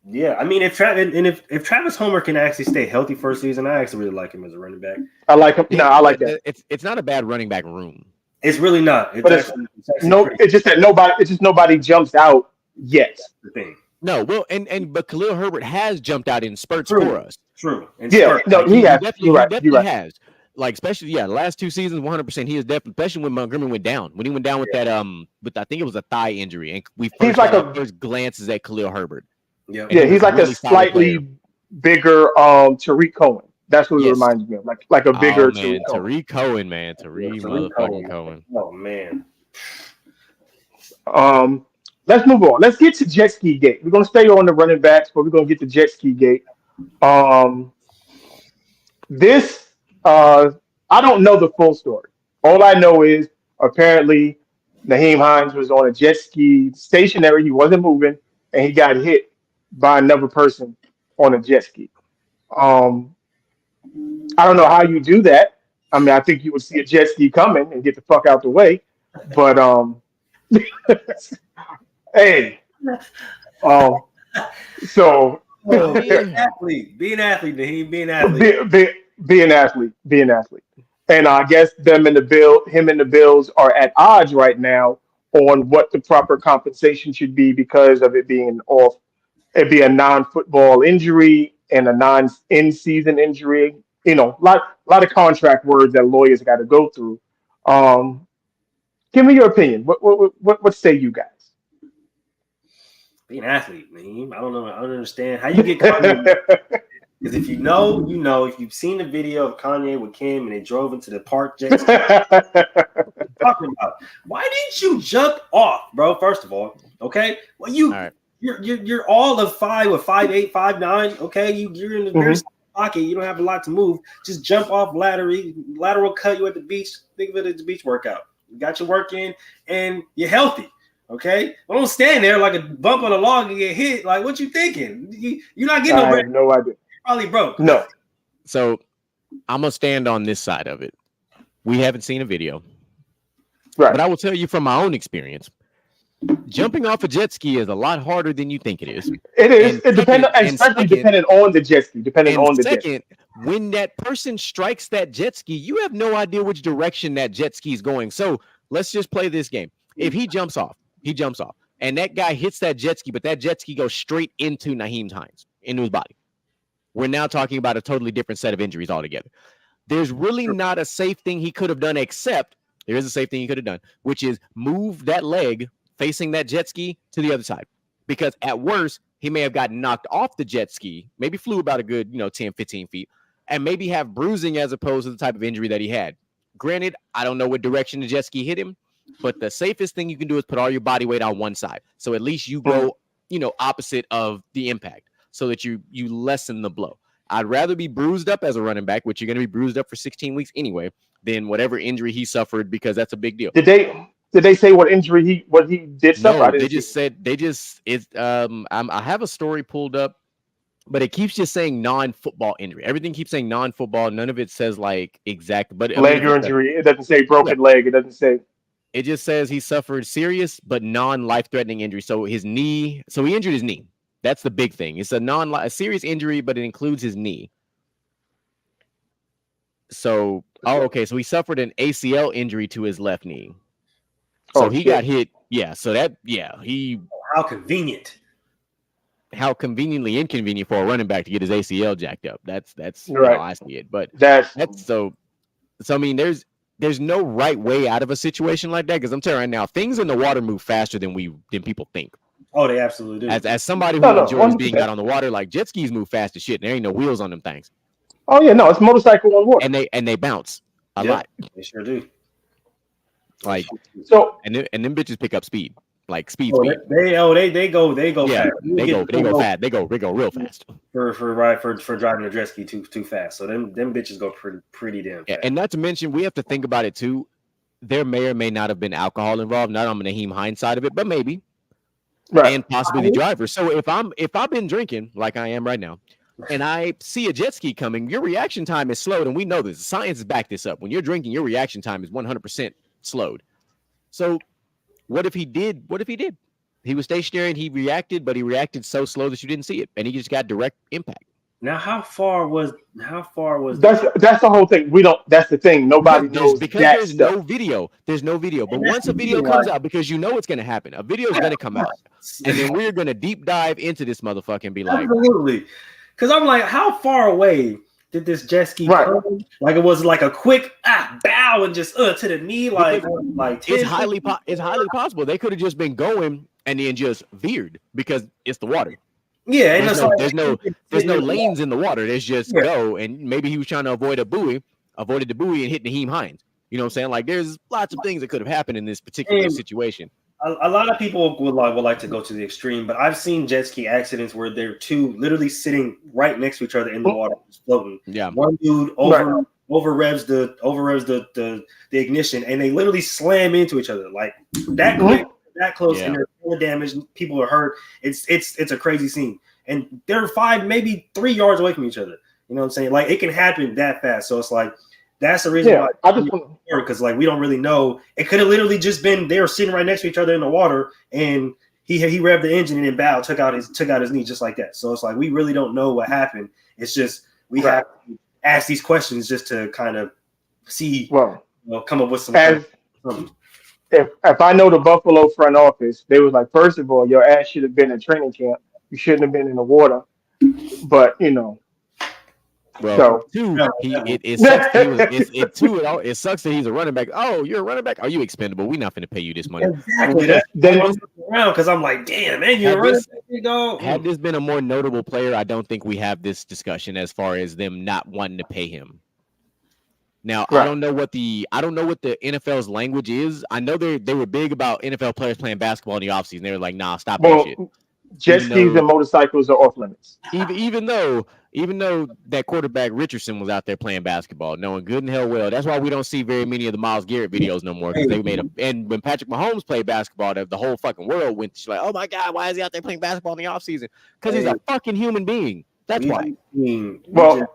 Yeah, I mean, if Travis Homer can actually stay healthy first season, I actually really like him as a running back. I like him. No, I like that. It's not a bad running back room. It's really not. It's just that nobody jumps out yet. That's the thing. No, well, but Khalil Herbert has jumped out in spurts for us. True. Yeah, no, he definitely has. Like, especially, the last 2 seasons, 100%. He is definitely, especially when Montgomery went down. When he went down with that, with I think it was a thigh injury, and we first glances at Khalil Herbert. Yeah, he's like a slightly bigger Tariq Cohen. That's what it reminds me of, like a bigger Tariq Cohen, man, Tariq motherfucking Cohen. Oh man. Let's move on. Let's get to jet ski gate. We're gonna stay on the running backs, but we're gonna get to jet ski gate. This I don't know the full story. All I know is apparently Nyheim Hines was on a jet ski stationary. He wasn't moving, and he got hit by another person on a jet ski. I don't know how you do that. I mean, I think you would see a jet ski coming and get the fuck out the way. But hey, so be an athlete, Naheem, be an athlete. Be an athlete. And I guess him and the Bills are at odds right now on what the proper compensation should be because of it being off. It'd be a non-football injury and a non-in-season injury. You know, lot of contract words that lawyers got to go through. Give me your opinion. What say you guys? Be an athlete, man. I don't know. I don't understand how you get Kanye. Because if you know, you know. If you've seen the video of Kanye with Kim and they drove into the park, jet ski, talking about why didn't you jump off, bro? First of all, okay. Well, you're all of 5'8", 5'9". Okay, you're in the very pocket. You don't have a lot to move. Just jump off lateral cut. You at the beach. Think of it as a beach workout. You got your work in, and you're healthy. Okay, well, don't stand there like a bump on a log and get hit. Like, what you thinking? You're not getting I have no idea. Probably broke. No. So I'm gonna stand on this side of it. We haven't seen a video, right? But I will tell you from my own experience, jumping off a jet ski is a lot harder than you think it is. It is. Especially depending on the jet ski. When that person strikes that jet ski, you have no idea which direction that jet ski is going. So let's just play this game. If he jumps off, and that guy hits that jet ski, but that jet ski goes straight into Nyheim Hines, into his body. We're now talking about a totally different set of injuries altogether. There's really not a safe thing he could have done, except there is a safe thing he could have done, which is move that leg facing that jet ski to the other side. Because at worst, he may have gotten knocked off the jet ski, maybe flew about a good 10, 15 feet, and maybe have bruising as opposed to the type of injury that he had. Granted, I don't know what direction the jet ski hit him, but the safest thing you can do is put all your body weight on one side. So at least you go, opposite of the impact so that you lessen the blow. I'd rather be bruised up as a running back, which you're going to be bruised up for 16 weeks anyway, than whatever injury he suffered, because that's a big deal. Did they say what injury he did suffer? No, I have a story pulled up, but it keeps just saying non-football injury. Everything keeps saying non-football. None of it says like exact, but leg injury. It doesn't say broken leg. It doesn't say. It just says he suffered serious but non-life-threatening injury. So he injured his knee. That's the big thing. It's a serious injury, but it includes his knee. So, okay. So he suffered an ACL injury to his left knee. So he got hit. Yeah. So How convenient. How conveniently inconvenient for a running back to get his ACL jacked up. That's right. How I see it. But that's so. I mean, there's no right way out of a situation like that, because I'm telling you right now, things in the water move faster than people think. Oh, they absolutely do. As somebody who enjoys being out on the water, like jet skis move fast as shit. There ain't no wheels on them things. Oh yeah, no, it's a motorcycle on water. And they bounce a lot. They sure do. Like and them bitches pick up speed. like speed. They go yeah, fast. They go fast. They go real fast for driving a jet ski too fast. So them bitches go pretty damn fast. And not to mention, we have to think about it too. There may or may not have been alcohol involved. Not on the Naheem Hines side of it, but maybe, and possibly the driver. So if I've been drinking like I am right now, and I see a jet ski coming, your reaction time is slowed, and we know this. Science has backed this up. When you're drinking, your reaction time is 100% slowed. So what if he did? He was stationary and he reacted, but he reacted so slow that you didn't see it, and he just got direct impact. Now, how far was that's the whole thing. We don't. That's the thing. Nobody knows because that there's stuff. no video. There's no video. But once a video comes out, because you know it's going to happen, a video is going to come out, and then we're going to deep dive into this motherfucker and be like, absolutely. Because I'm like, how far away did this jet ski come? Like it was like a quick bow and just to the knee, like it's highly possible they could have just been going and then just veered because it's the water. Yeah, and there's no lanes in the water. There's just go, and maybe he was trying to avoided the buoy and hit Naheem Hines. You know what I'm saying? Like there's lots of things that could have happened in this particular situation. A lot of people would like to go to the extreme, but I've seen jet ski accidents where they're two literally sitting right next to each other in the water, floating. Yeah, one dude over revs the ignition, and they literally slam into each other like that quick, that close, and there's more damage. People are hurt. It's a crazy scene, and they're 5, maybe 3 yards away from each other. You know what I'm saying? Like it can happen that fast. So it's like. That's the reason why I just because like we don't really know. It could have literally just been they were sitting right next to each other in the water, and he revved the engine and then bowed, took out his knee just like that. So it's like we really don't know what happened. It's just we have to ask these questions just to kind of see, come up with some. If I know the Buffalo front office, they was like, first of all, your ass should have been in training camp. You shouldn't have been in the water. But Well, it sucks that he's a running back. Oh, you're a running back? Are you expendable? We're not going to pay you this money. Exactly. That's around because I'm like, damn, man, you're a running back. Had this been a more notable player, I don't think we have this discussion as far as them not wanting to pay him. Now, I don't know what the NFL's language is. I know they were big about NFL players playing basketball in the offseason. They were like, nah, stop that shit. Jet skis and motorcycles are off limits. Even though that quarterback Richardson was out there playing basketball, knowing good and hell well. That's why we don't see very many of the Myles Garrett videos no more, because they made and when Patrick Mahomes played basketball, the whole fucking world went like, oh my God, why is he out there playing basketball in the offseason? Because he's a fucking human being. That's why. Well,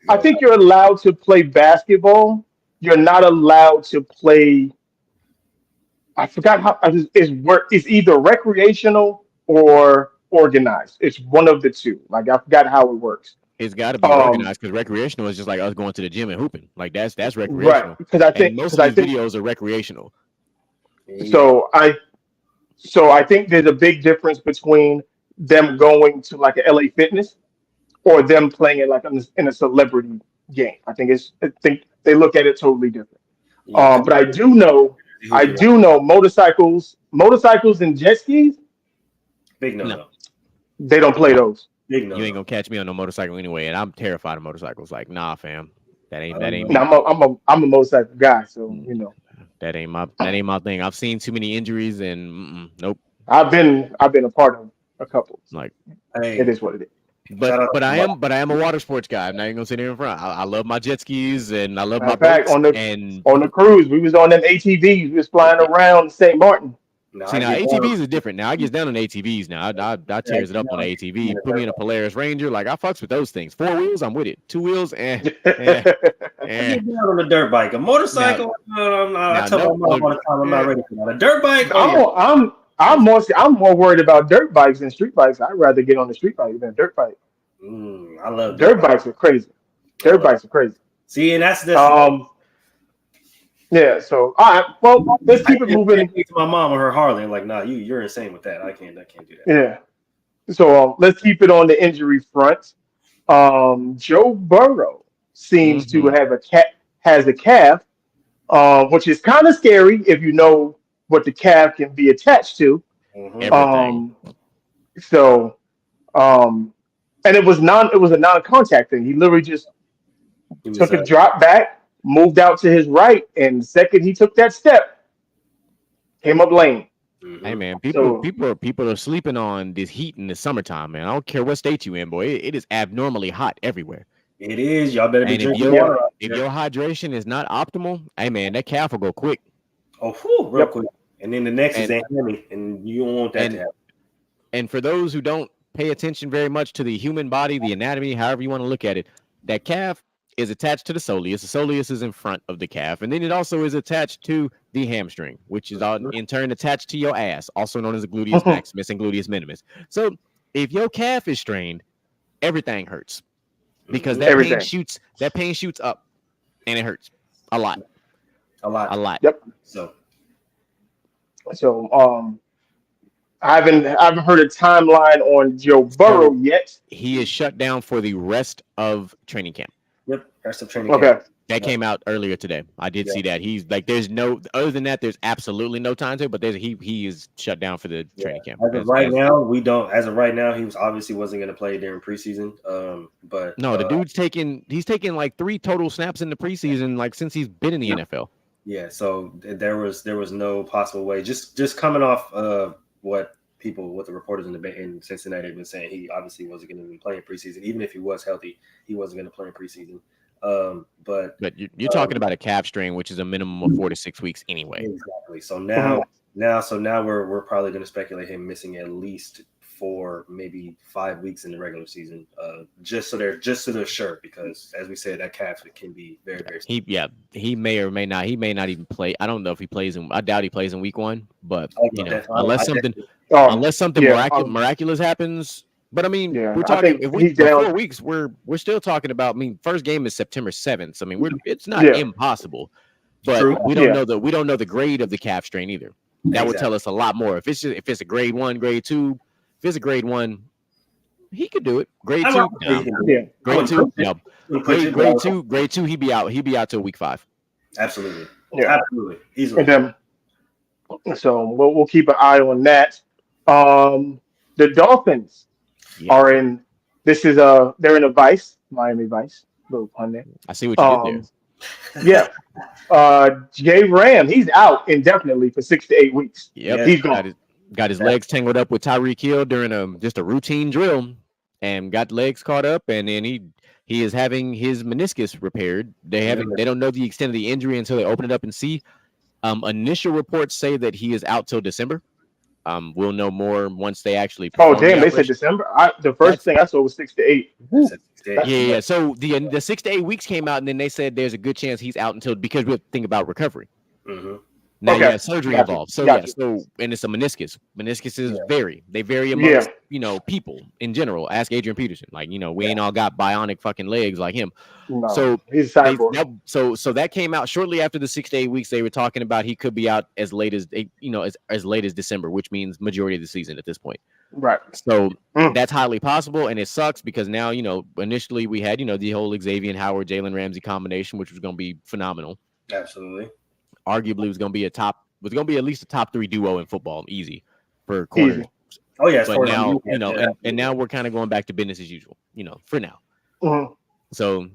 I think you're allowed to play basketball. You're not allowed to play. I forgot how it's either recreational or organized. It's one of the two. Like I forgot how it works. It's got to be organized because recreational is just like us going to the gym and hooping. Like that's recreational. Right. Because I think most of these videos are recreational. So I think there's a big difference between them going to like a LA Fitness or them playing it like in a celebrity game. I think they look at it totally different. But I do know motorcycles and jet skis. Big no. They don't play those. Big no. You ain't gonna catch me on no motorcycle anyway, and I'm terrified of motorcycles. Like, nah, fam, that ain't. No, I'm a motorcycle guy, so that ain't my thing. I've seen too many injuries, and nope. I've been a part of a couple. Like, it is what it is. But I am a water sports guy. I'm not even gonna sit here in front. I love my jet skis and I love my boats. On the cruise, we was on them ATVs. We was flying around St. Martin. See, now ATVs is different. Now I get down on ATVs. Now I tears it up on the ATV. Put me in a Polaris Ranger. Like I fucks with those things. 4 wheels, I'm with it. 2 wheels, I get down on a dirt bike. A motorcycle, I tell my mom all the time I'm not ready for that. A dirt bike. I'm more worried about dirt bikes than street bikes. I'd rather get on the street bike than a dirt bike. I love dirt bikes are crazy. Dirt bikes are crazy. See, and that's yeah. So all right. Well, let's keep it moving. To my mom on her Harley, and like, nah, you're insane with that. I can't do that. Yeah. So let's keep it on the injury front. Joe Burrow seems to has a calf, which is kind of scary if you know what the calf can be attached to. Everything. And it was a non-contact thing. He literally just took a drop back, moved out to his right, and the second he took that step, Came up lame. Hey man, So people are sleeping on this heat in the summertime, man. I don't care what state you in, boy. It is abnormally hot everywhere. It is. Y'all better be And drinking water. if your hydration is not optimal, hey man, that calf will go quick. Oh, real quick. And then the next is Anthony, and you don't want that to happen. And for those who don't pay attention very much to the human body, the anatomy, however you want to look at it, that calf is attached to the soleus. The soleus is in front of the calf, and then it also is attached to the hamstring, which is in turn attached to your ass, also known as the gluteus maximus and gluteus minimus. So if your calf is strained, everything hurts because that pain shoots up, and it hurts a lot. Yep. So I haven't heard a timeline on Joe Burrow yet. He is shut down for the rest of training camp. Yep, rest of training camp. That came out earlier today. I did see that. He's like, there's no other than that. There's absolutely no time to it. But he is shut down for the training camp. As of right now, we don't. As of right now, he obviously wasn't going to play during preseason. But no, the dude's he's taken like 3 total snaps in the preseason, like since he's been in the NFL. Yeah, so there was no possible way. Just coming off what the reporters in Cincinnati have been saying, he obviously wasn't going to be playing preseason. Even if he was healthy, he wasn't going to play in preseason. But you're talking about a calf strain, which is a minimum of 4 to 6 weeks anyway. Exactly. So now we're probably going to speculate him missing at least 4, maybe 5 weeks in the regular season, just so they're sure, because as we said, that calf can be very, very. He may or may not. He may not even play. I don't know if he plays I doubt he plays in week 1, but unless something miraculous happens. But I mean, we're talking if we 4 weeks, we're still talking about. I mean, first game is September 7th. So, I mean, it's not impossible, but we don't know the grade of the calf strain either. That would tell us a lot more. If it's a grade 1, grade 2, if it's a grade 1, he could do it. Grade 2, grade 2, no. Grade 2, he'd be out till week 5. Absolutely, absolutely, easily. And then, so we'll keep an eye on that. The Dolphins are in. This is they're in a Vice, Miami Vice. Little pun there. I see what you did there. Jay Ram, he's out indefinitely for 6 to 8 weeks. Yep, he's gone. Got his legs tangled up with Tyreek Hill during just a routine drill, and got legs caught up, and then he is having his meniscus repaired. They don't know the extent of the injury until they open it up and see. Initial reports say that he is out till December. We'll know more once they actually. Oh damn! They said December. The first thing I saw was 6 to 8. Yeah. So the 6 to 8 weeks came out, and then they said there's a good chance he's out because we have to think about recovery. Mm-hmm. Now you have surgery involved. So and it's a meniscus. Meniscuses vary amongst people in general. Ask Adrian Peterson. Like we ain't all got bionic fucking legs like him. No, so he's so that came out shortly after the 6 to 8 weeks. They were talking about he could be out as late as as late as December, which means majority of the season at this point. Right. So that's highly possible, and it sucks because now initially we had the whole Xavier Howard Jalen Ramsey combination, which was going to be phenomenal. Absolutely. Arguably was going to be at least a top 3 duo in football, easy for corners. Oh yeah, but now and now we're kind of going back to business as usual, for now. Mm-hmm. So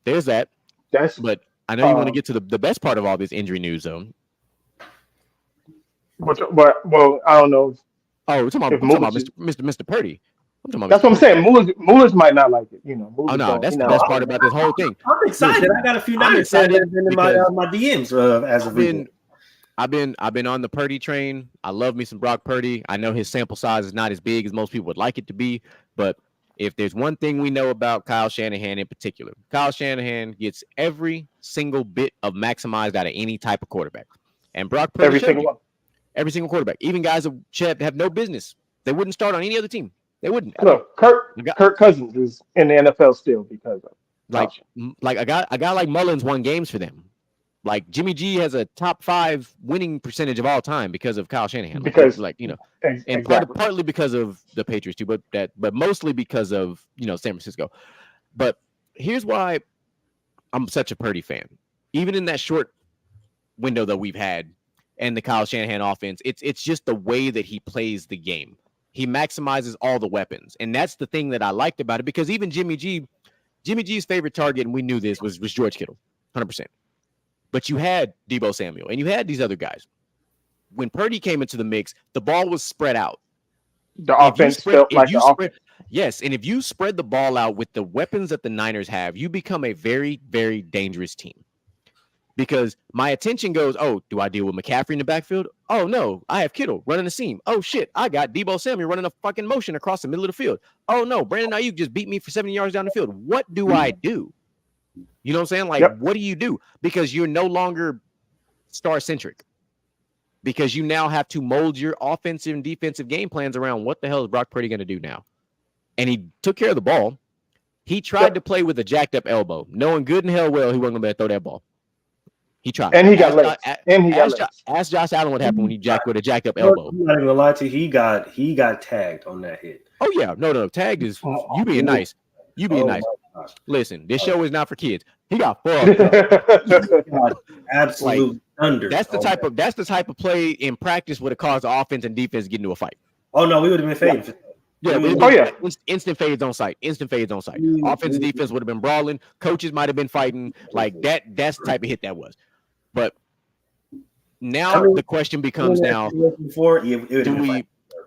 there's that. But I know you want to get to the best part of all this injury news, though. Well, I don't know. Oh, we're talking about Mr. Purdy. That's what I'm saying. Mullers might not like it, that's the best part about this whole thing. I'm excited. I got a few nuggets in my DMs as of recent. I've been on the Purdy train. I love me some Brock Purdy. I know his sample size is not as big as most people would like it to be, but if there's one thing we know about Kyle Shanahan in particular, Kyle Shanahan gets every single bit of maximized out of any type of quarterback. And Brock Purdy, every single quarterback, even guys that have no business, they wouldn't start on any other team. They wouldn't. No, Kirk Cousins is in the NFL still because of like a guy like Mullins won games for them. Like Jimmy G has a top 5 winning percentage of all time because of Kyle Shanahan. And partly because of the Patriots too, but mostly because of San Francisco. But here's why I'm such a Purdy fan. Even in that short window that we've had and the Kyle Shanahan offense, it's just the way that he plays the game. He maximizes all the weapons. And that's the thing that I liked about it, because even Jimmy G's favorite target, and we knew this, was George Kittle, 100%. But you had Deebo Samuel, and you had these other guys. when Purdy came into the mix, the ball was spread out. The offense felt like the offense. Yes, and if you spread the ball out with the weapons that the Niners have, you become a very, very dangerous team. Because my attention goes, oh, do I deal with McCaffrey in the backfield? Oh, no, I have Kittle running the seam. Oh, shit, I got Deebo Samuel running a fucking motion across the middle of the field. Oh, no, Brandon Ayuk just beat me for 70 yards down the field. What do I do? You know what I'm saying? Like, What do you do? Because you're no longer star-centric. Because you now have to mold your offensive and defensive game plans around what the hell is Brock Purdy going to do now? And he took care of the ball. He tried to play with a jacked-up elbow, knowing good and hell well he wasn't going to be able to throw that ball. He tried. And he got legs. Ask Josh Allen what happened when he jacked with a jacked up elbow. I'm not even gonna lie to you. He got tagged on that hit. Oh yeah, no. Tagged is you being nice. You being nice. Listen, this show is not for kids. He got fucked up. Absolute under. That's the type of play in practice would have caused the offense and defense to get into a fight. Oh no, we would have been fading. Yeah. Instant fades on site. Offense and defense would have been brawling. Coaches might have been fighting. Like that. That's the type of hit that was. But now the question becomes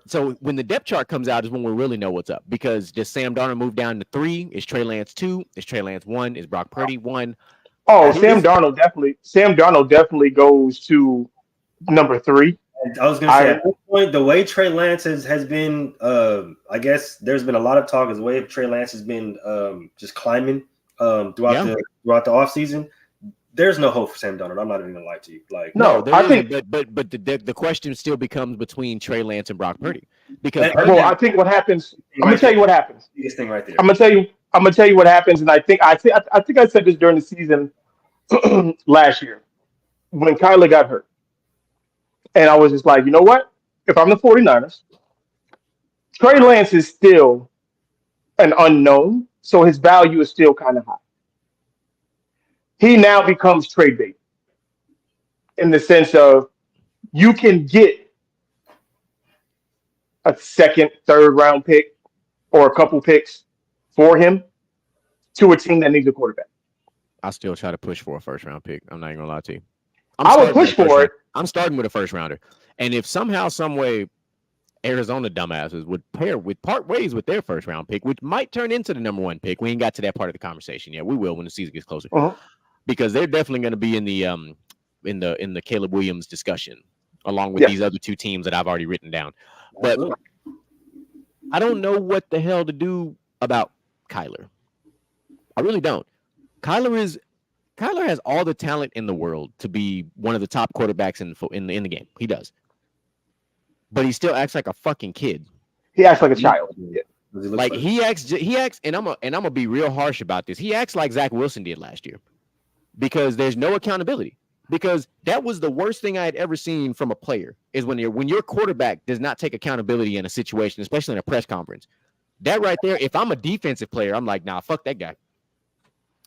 so when the depth chart comes out is when we really know what's up. Because does Sam Darnold move down to 3? Is Trey Lance 2? Is Trey Lance 1? Is Brock Purdy 1? Oh, Sam Darnold definitely goes to number 3. I was going to say, at this point, the way Trey Lance has been, I guess there's been a lot of talk as the way Trey Lance has been just climbing throughout the offseason. There's no hope for Sam Darnold. I'm not even gonna lie to you. Like, no, I think, but the question still becomes between Trey Lance and Brock Purdy. Because I think what happens. I'm gonna tell you what happens. Biggest thing right there. I'm gonna tell you what happens, and I think I said this during the season last year when Kyler got hurt, and I was just like, you know what? If I'm the 49ers, Trey Lance is still an unknown, so his value is still kind of high. He now becomes trade bait in the sense of you can get a second, third round pick or a couple picks for him to a team that needs a quarterback. I still try to push for a first round pick. I'm not even gonna lie to you. I would push for it. I'm starting with a first rounder. And if somehow, some way, Arizona dumbasses would part ways with their first round pick, which might turn into the number 1 pick. We ain't got to that part of the conversation yet. We will when the season gets closer. Because they're definitely going to be in the Caleb Williams discussion, along with these other 2 teams that I've already written down. But I don't know what the hell to do about Kyler. I really don't. Kyler has all the talent in the world to be one of the top quarterbacks in the game. He does, but he still acts like a fucking kid. He acts like a child. Yeah. Like he acts, and I'm gonna be real harsh about this. He acts like Zach Wilson did last year. Because there's no accountability. Because that was the worst thing I had ever seen from a player is when your quarterback does not take accountability in a situation, especially in a press conference. That right there, if I'm a defensive player, I'm like, nah, fuck that guy.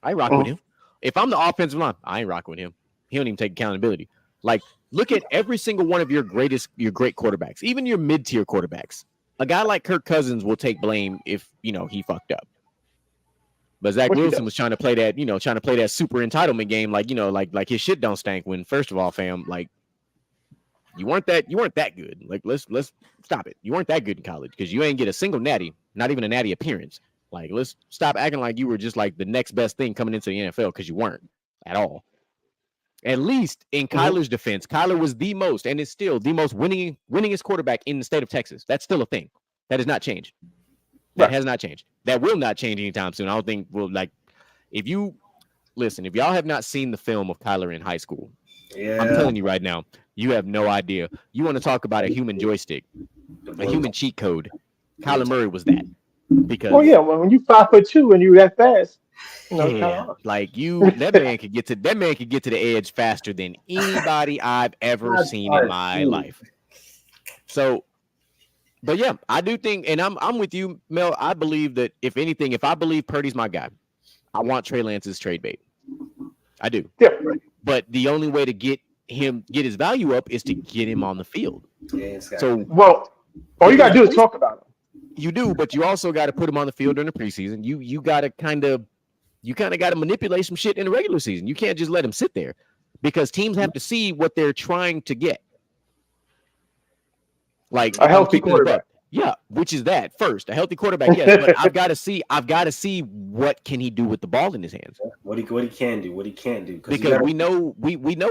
I ain't rocking with him. If I'm the offensive line, I ain't rocking with him. He don't even take accountability. Like, look at every single one of your great quarterbacks, even your mid-tier quarterbacks. A guy like Kirk Cousins will take blame if, he fucked up. But Zach Wilson was trying to play that super entitlement game, like his shit don't stank. When first of all, fam, like you weren't that good. Like let's stop it. You weren't that good in college because you ain't get a single natty, not even a natty appearance. Like let's stop acting like you were just like the next best thing coming into the NFL because you weren't at all. At least in Kyler's defense, Kyler was the most and is still the most winningest quarterback in the state of Texas. That's still a thing. That has not changed. That has not changed. That will not change anytime soon. I don't think if y'all have not seen the film of Kyler in high school, I'm telling you right now, you have no idea. You want to talk about a human joystick, a human cheat code. Kyler Murray was that. Because when you 5'2" and you that fast, that man could get to the edge faster than anybody I've ever seen in my life. So but yeah, I do think, and I'm with you, Mel. I believe that if anything, if I believe Purdy's my guy, I want Trey Lance's trade bait. I do. Yeah. But the only way to get his value up is to get him on the field. Yeah, all you gotta do is talk about him. You do, but you also got to put him on the field during the preseason. You got to kind of got to manipulate some shit in the regular season. You can't just let him sit there because teams have to see what they're trying to get. Like A if I'm healthy keeping it quarterback. buck, yeah, which is that first a healthy quarterback, yes, but I've got to see what can he do with the ball in his hands. What he can do, what he can't do, because we know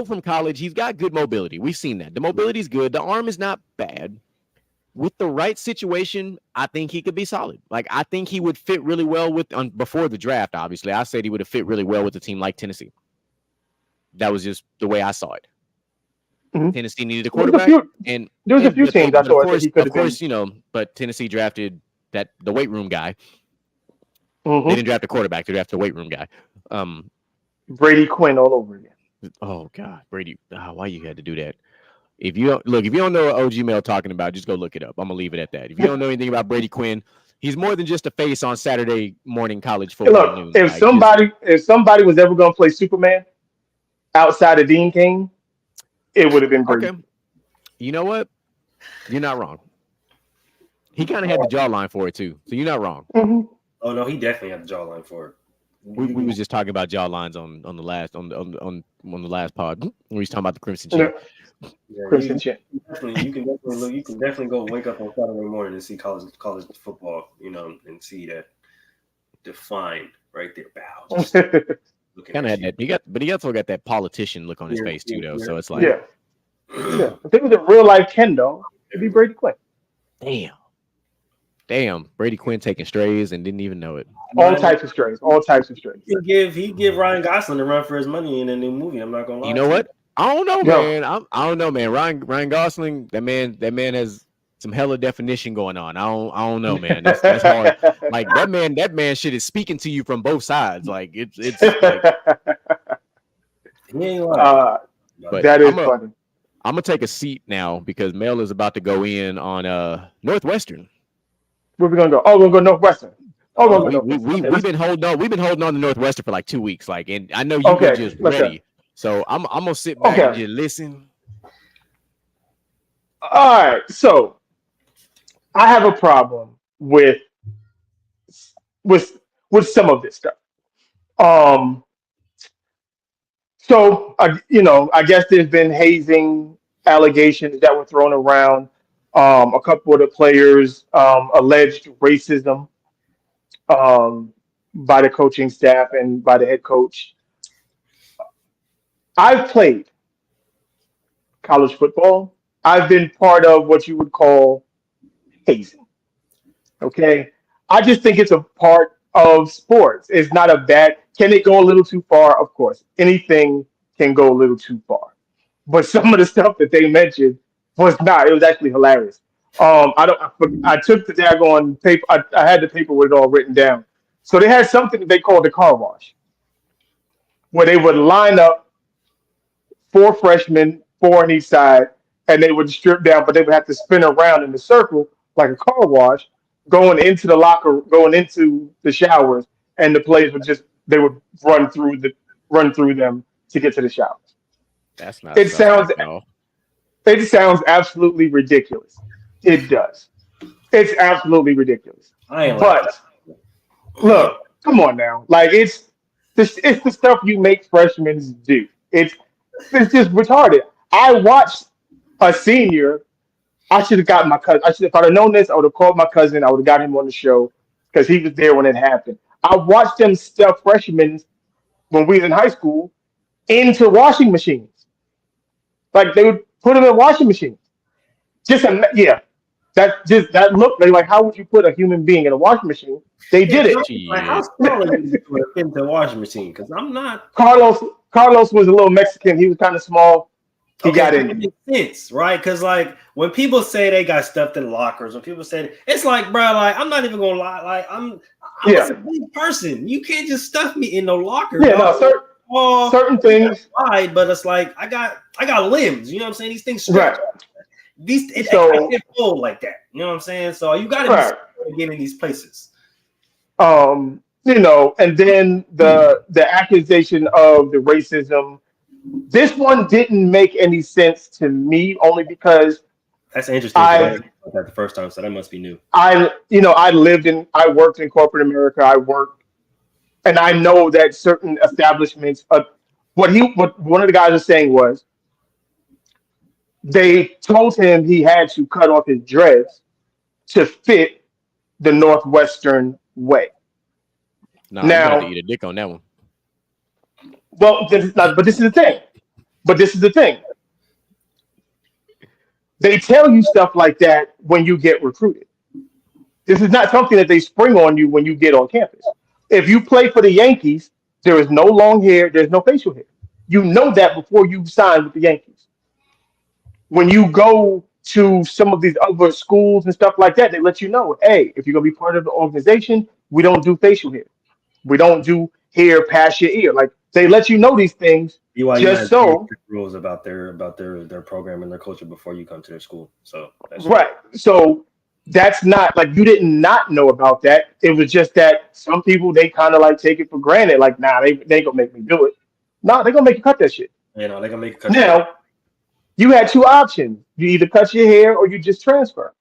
from college he's got good mobility. We've seen that the mobility is good. The arm is not bad. With the right situation, I think he could be solid. Like I think he would fit really well with before the draft. Obviously, I said he would have fit really well with a team like Tennessee. That was just the way I saw it. Mm-hmm. Tennessee needed a There was a quarterback, few, there was a few teams I thought that he could have been. You know, but Tennessee drafted the weight room guy. Mm-hmm. They didn't draft a quarterback; they drafted a weight room guy. Brady Quinn all over again. Oh God, Brady! Why you had to do that? If you don't know what OG Mel talking about, just go look it up. I'm gonna leave it at that. If you don't know anything about Brady Quinn, he's more than just a face on Saturday morning college football Look, news. if somebody was ever gonna play Superman outside of Dean King, it would have been Brady. Okay, you know what? You're not wrong. He kind of had the jawline for it too, so you're not wrong. Mm-hmm. Oh no, he definitely had the jawline for it. We was just talking about jawlines on the last pod when we was talking about the Crimson Chin. Yeah, Crimson Chin. You can definitely go wake up on Saturday morning and see college football, and see that defined right there. Bow. Kind of had that. But he also got that politician look on his face too, though. So it's like, yeah. If it was a real life Ken, though, it'd be Brady Quinn. Damn, Brady Quinn taking strays and didn't even know it. All types of strays. He give Ryan Gosling a run for his money in a new movie. I'm not gonna lie. You know what? I don't know, man. I don't know, man. Ryan Gosling, that man has some hella definition going on. I don't know, man. That's hard. Like that man shit is speaking to you from both sides. Like it's like, he ain't lying. But that is funny. I'm gonna take a seat now because Mel is about to go in on Northwestern. Where we gonna go? Oh, we're gonna go Northwestern. We've been holding on. We've been holding on to Northwestern for like 2 weeks. Like, and I know you were just ready. So I'm gonna sit back and just listen. All right. So I have a problem with some of this stuff. So I guess there's been hazing allegations that were thrown around. A couple of the players alleged racism by the coaching staff and by the head coach. I've played college football. I've been part of what you would call hazing. Okay. I just think it's a part of sports. It's not a bad. Can it go a little too far? Of course. Anything can go a little too far. But some of the stuff that they mentioned was not. It was actually hilarious. I took the daggone paper. I had the paper with it all written down. So they had something that they called the car wash, where they would line up 4 freshmen, 4 on each side, and they would strip down, but they would have to spin around in a circle like a car wash, going into the showers, and the players would run through them to get to the showers. That's not. It sounds absolutely ridiculous. It does. It's absolutely ridiculous. But look, come on now. Like it's the stuff you make freshmen do. It's just retarded. I watched a senior. I should have gotten my cousin. If I'd have known this, I would have called my cousin. I would have got him on the show because he was there when it happened. I watched them stuff freshmen when we was in high school into washing machines. Like they would put them in washing machines. That looked like how would you put a human being in a washing machine? They did it. Like, how small are you to fit into a washing machine? Because I'm not. Carlos was a little Mexican. He was kind of small. He got in. It makes sense, right? Because like when people say they got stuffed in lockers, when people say it's like, bro, like I'm not even gonna lie, like I'm a big person. You can't just stuff me in no locker. Yeah, no, certain things. Wide, but it's like I got limbs. You know what I'm saying? These things stretch. Right. I can't fold like that. You know what I'm saying? So you got to get in these places. And then the accusation of the racism. This one didn't make any sense to me, only because that's interesting. I heard that the first time, so that must be new. I worked in corporate America. And I know that certain establishments. What one of the guys was saying was, They told him he had to cut off his dreads to fit the Northwestern way. Nah, you gonna have to Now, eat a dick on that one. well, this is not, but this is the thing. But this is the thing. They tell you stuff like that when you get recruited. This is not something that they spring on you when you get on campus. If you play for the Yankees, there is no long hair, there's no facial hair. You know that before you sign with the Yankees. When you go to some of these other schools and stuff like that, they let you know, hey, if you're gonna be part of the organization, we don't do facial hair. We don't do hair past your ear. Like they let you know these things BYU just has very so. strict rules about their program and their culture before you come to their school. So that's true. Right. So that's not like you didn't not know about that. It was just that some people they kind of like take it for granted. Like, nah, they ain't gonna make me do it. Nah, they gonna make you cut that shit. You know, they're gonna make you cut your hair. Now you had two options. You either cut your hair or you just transfer.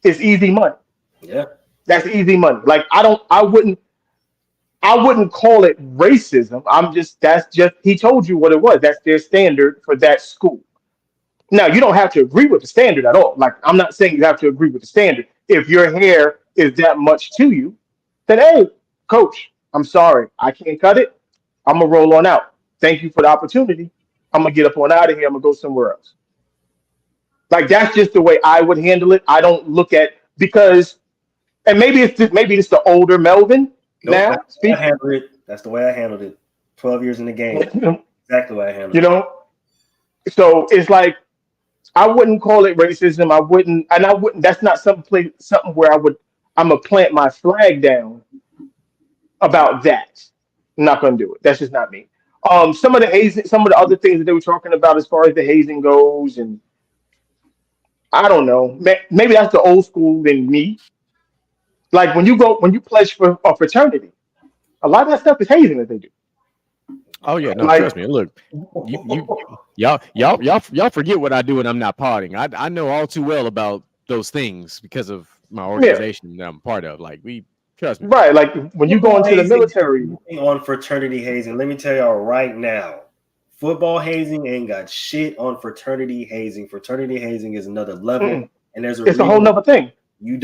It's easy money. Yeah. That's easy money. Like I wouldn't call it racism. I'm just that's just he told you what it was. That's their standard for that school. Now, you don't have to agree with the standard at all. Like, I'm not saying you have to agree with the standard. If your hair is that much to you, then hey, coach, I'm sorry. I can't cut it. I'm gonna roll on out. Thank you for the opportunity. I'm gonna get up on out of here. I'm gonna go somewhere else. Like that's just the way I would handle it. I don't look at because and maybe it's the older Melvin Nope, now that's the way I speaking. handled it. That's the way I handled it. 12 years in the game. Exactly the way I handled You it. know, so it's like I wouldn't call it racism. I wouldn't, and I wouldn't. That's not something where I would. I'm gonna plant my flag down about that. I'm not gonna do it. That's just not me. Some of the hazing, some of the other things that they were talking about as far as the hazing goes, and I don't know. Maybe that's the old school in me. Like when you pledge for a fraternity, a lot of that stuff is hazing that they do. Oh yeah, no, Like, trust me. Look, y'all forget what I do when I'm not potting. I know all too well about those things because of my yeah, organization that I'm part of. Like we trust me. right. Like when you go Football into the hazing is military, nothing on fraternity hazing. Let me tell y'all right now. Football hazing ain't got shit on fraternity hazing. Fraternity hazing is another level, mm-mm, and there's a it's a whole reason nother thing. you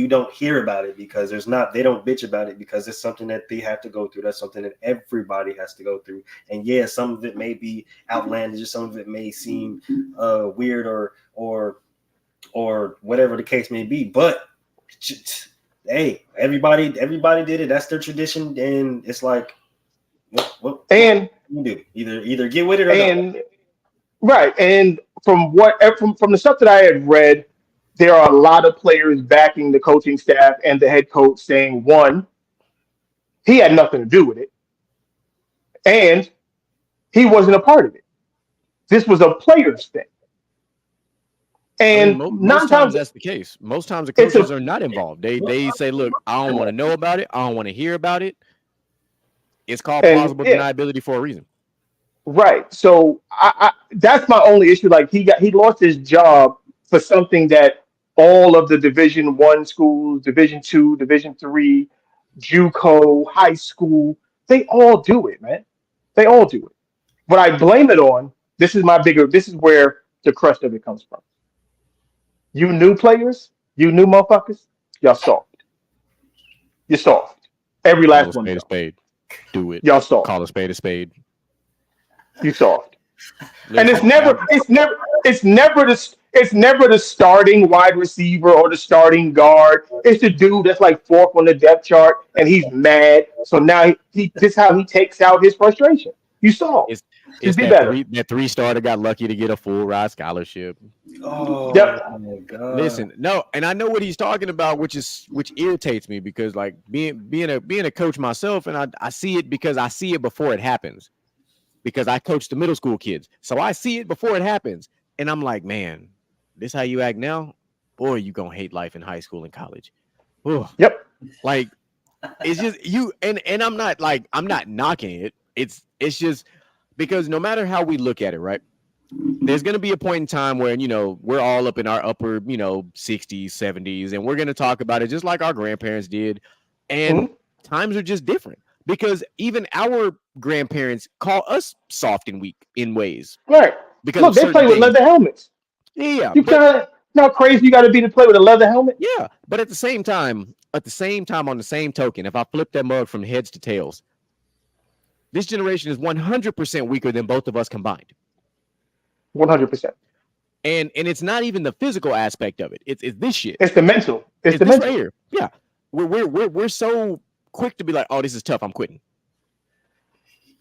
don't hear about it because they don't bitch about it because it's something that they have to go through. That's something that everybody has to go through. And yeah, some of it may be outlandish, some of it may seem weird or whatever the case may be. But hey, everybody did it. That's their tradition, and it's like what And you do? Either get with it or don't. and right, and from the stuff that I had read, there are a lot of players backing the coaching staff and the head coach saying one, he had nothing to do with it, and he wasn't a part of it. This was a players thing, I mean, and most nine times times that's the case. Most times the it's coaches a are not involved. They say, look, I don't want to know about it. I don't want to hear about it. It's called and plausible yeah, deniability for a reason. right. So that's my only issue. Like he lost his job for something that all of the Division 1 schools, Division 2, Division 3, JUCO, high school, they all do it, man. They all do it. What I blame it on, this is where the crust of it comes from. You new players, you new motherfuckers, y'all soft. You're soft. Every Call a last one of spade a y'all. spade. Do it. Y'all soft. Call a spade a spade. You soft. And Listen, y'all. it's never the starting wide receiver or the starting guard. It's the dude that's like fourth on the depth chart and he's mad. So now this is how he takes out his frustration. You saw. It's Just it's be better. that three starter got lucky to get a full ride scholarship. Oh Yep. my god. Listen, no, and I know what he's talking about, which irritates me because like being a coach myself, and I see it because I see it before it happens. Because I coach the middle school kids. So I see it before it happens. And I'm like, man, this how you act now? Boy, you gonna hate life in high school and college. Ooh, Yep. like it's just you and I'm not knocking it. It's just because no matter how we look at it, right? There's going to be a point in time where, we're all up in our upper, 60s, 70s, and we're going to talk about it just like our grandparents did. And Mhm. times are just different because even our grandparents call us soft and weak in ways Right. because Look, of they certain play with things. leather helmets. Yeah, You but kind of not crazy. You got to be to play with a leather helmet. yeah, but at the same time, on the same token, if I flip that mug from heads to tails, this generation is 100% weaker than both of us combined. 100%. And it's not even the physical aspect of it. It's this shit. It's the mental. It's It's the this right mental. here. Yeah, we're so quick to be like, oh, this is tough. I'm quitting.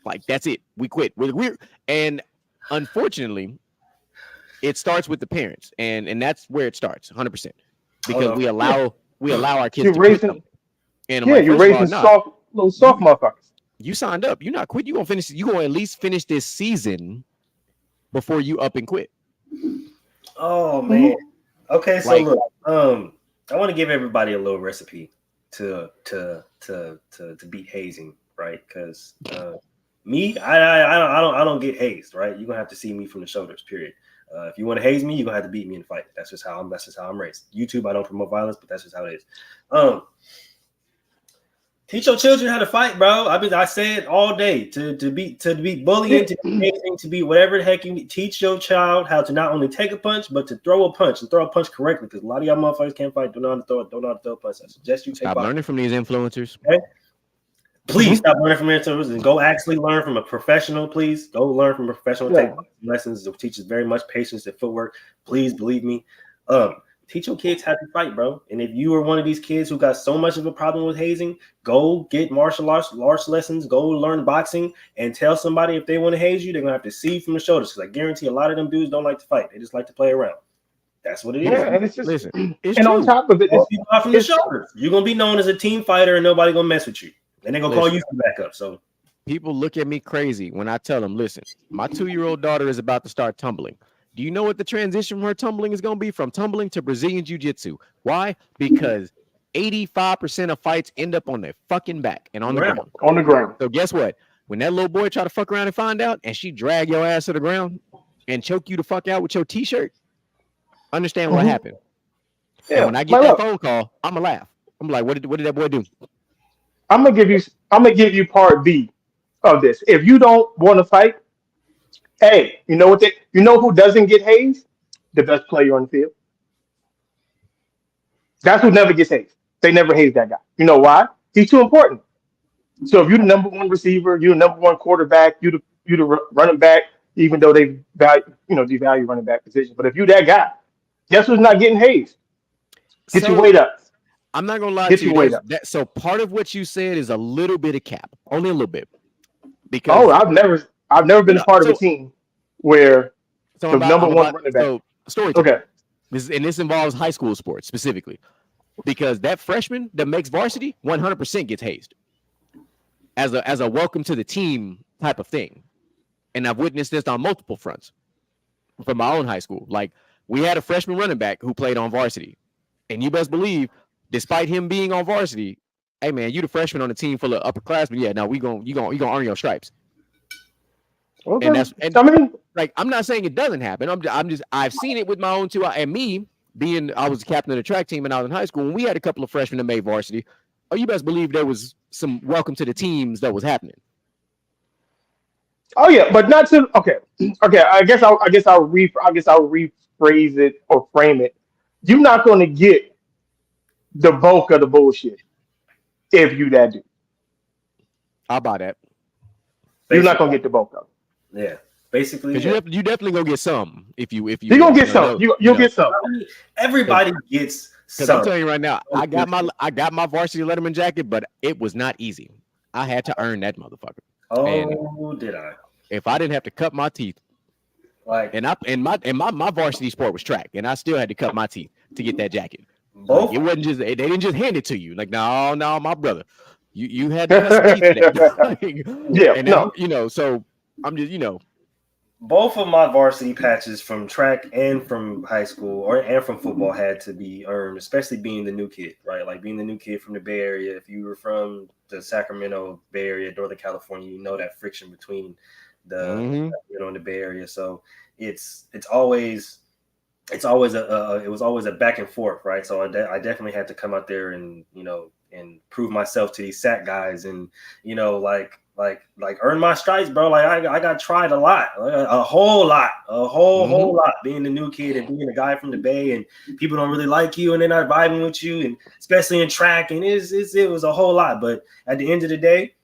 Like that's it. We quit. We're and unfortunately, it starts with the parents, and that's where it starts, 100%, because we allow our kids You're to quit raising. something. And I'm Yeah, like, you're first of all, raising nah, soft, little soft you motherfuckers. you signed up. You're not quit. You gonna finish. You gonna at least finish this season before you up and quit. Oh man. Mm-hmm. Okay, so Like look, I want to give everybody a little recipe to beat hazing, right? Because me, I don't get hazed, right? You're gonna have to see me from the shoulders, period. If you want to haze me, you're gonna have to beat me in a fight. That's just how I'm raised. YouTube, I don't promote violence, but that's just how it is. Teach your children how to fight, bro. I say it all day to be bullying, to be hazing, to be whatever the heck you need. Teach your child how to not only take a punch, but to throw a punch and throw a punch correctly. Because a lot of y'all motherfuckers can't fight. Don't know how to throw it. Don't know how to throw a punch. I suggest you take stop learning from these influencers. Okay? Please stop learning from influencers and go actually learn from a professional. Please go learn from a professional. Yeah. Take lessons. It teaches very much patience and footwork. Please believe me. Teach your kids how to fight, bro. And if you are one of these kids who got so much of a problem with hazing, go get martial arts lessons, go learn boxing, and tell somebody if they want to haze you, they're gonna have to see you from the shoulders. Because I guarantee a lot of them dudes don't like to fight; they just like to play around. That's what it is. Yeah, and it's just Listen, it's and on true. top of it, You off from the shoulders. You're gonna be known as a team fighter, and nobody gonna mess with you. And they're gonna call you for backup. So people look at me crazy when I tell them, listen, my 2-year-old daughter is about to start tumbling. Do you know what the transition from her tumbling is going to be? From tumbling to Brazilian Jiu-Jitsu. Why? Because 85% of fights end up on their fucking back and on the ground. on the ground. So guess what? When that little boy try to fuck around and find out, and she drag your ass to the ground and choke you the fuck out with your t-shirt, understand what happened. Yeah, and when I get that phone call, I'm gonna laugh. I'm like, what did that boy do? I'm gonna give you part B of this. If you don't want to fight, hey, you know who doesn't get hazed? The best player on the field. That's who never gets hazed. They never haze that guy. You know why? He's too important. So if you're the number one receiver, you're the number one quarterback, you the running back, even though they devalue running back position. But if you that guy, guess who's not getting hazed? Get your weight up. I'm not gonna lie Get to you. your weight up. So part of what you said is a little bit of cap, only a little bit. Because I've never been a part of a team where the number one running back. So story time. Okay. This involves high school sports specifically, because that freshman that makes varsity 100% gets hazed as a welcome to the team type of thing. And I've witnessed this on multiple fronts from my own high school. Like, we had a freshman running back who played on varsity, and you best believe, despite him being on varsity, hey man, you the freshman on the team full of upperclassmen. Yeah, now you gonna earn your stripes. Okay. Like, I'm not saying it doesn't happen. I've seen it with my own two. And me I was the captain of the track team when I was in high school, and we had a couple of freshmen that made varsity. Oh, you best believe there was some welcome to the teams that was happening. Oh yeah, but not to okay. I guess I'll rephrase it or frame it. You're not going to get the bulk of the bullshit if you that dude. I'll buy that. You're not going to get the bulk of it. Yeah. Basically, because you definitely gonna get some if you you're gonna get some. You'll get some. Everybody gets some. Because I'm telling you right now, I got my varsity Letterman jacket, but it was not easy. I had to earn that motherfucker. Oh, did I? If I didn't have to cut my teeth, like, my varsity sport was track, and I still had to cut my teeth to get that jacket. Both? Like, it wasn't just they didn't just hand it to you. Like, no, my brother, you had to cut some teeth today. Yeah, and no. So I'm just both of my varsity patches from track and from high school and from football had to be earned, especially being the new kid, right? Like being the new kid from the Bay Area. If you were from the Sacramento Bay Area, Northern California, you know that friction between the the Bay Area. So it was always a back and forth, right? So I definitely had to come out there and and prove myself to these SAC guys, and like earn my stripes, bro. Like I got tried a lot, a whole lot, whole lot. Being the new kid and being a guy from the Bay, and people don't really like you, and they're not vibing with you, and especially in track, and it was a whole lot. But at the end of the day,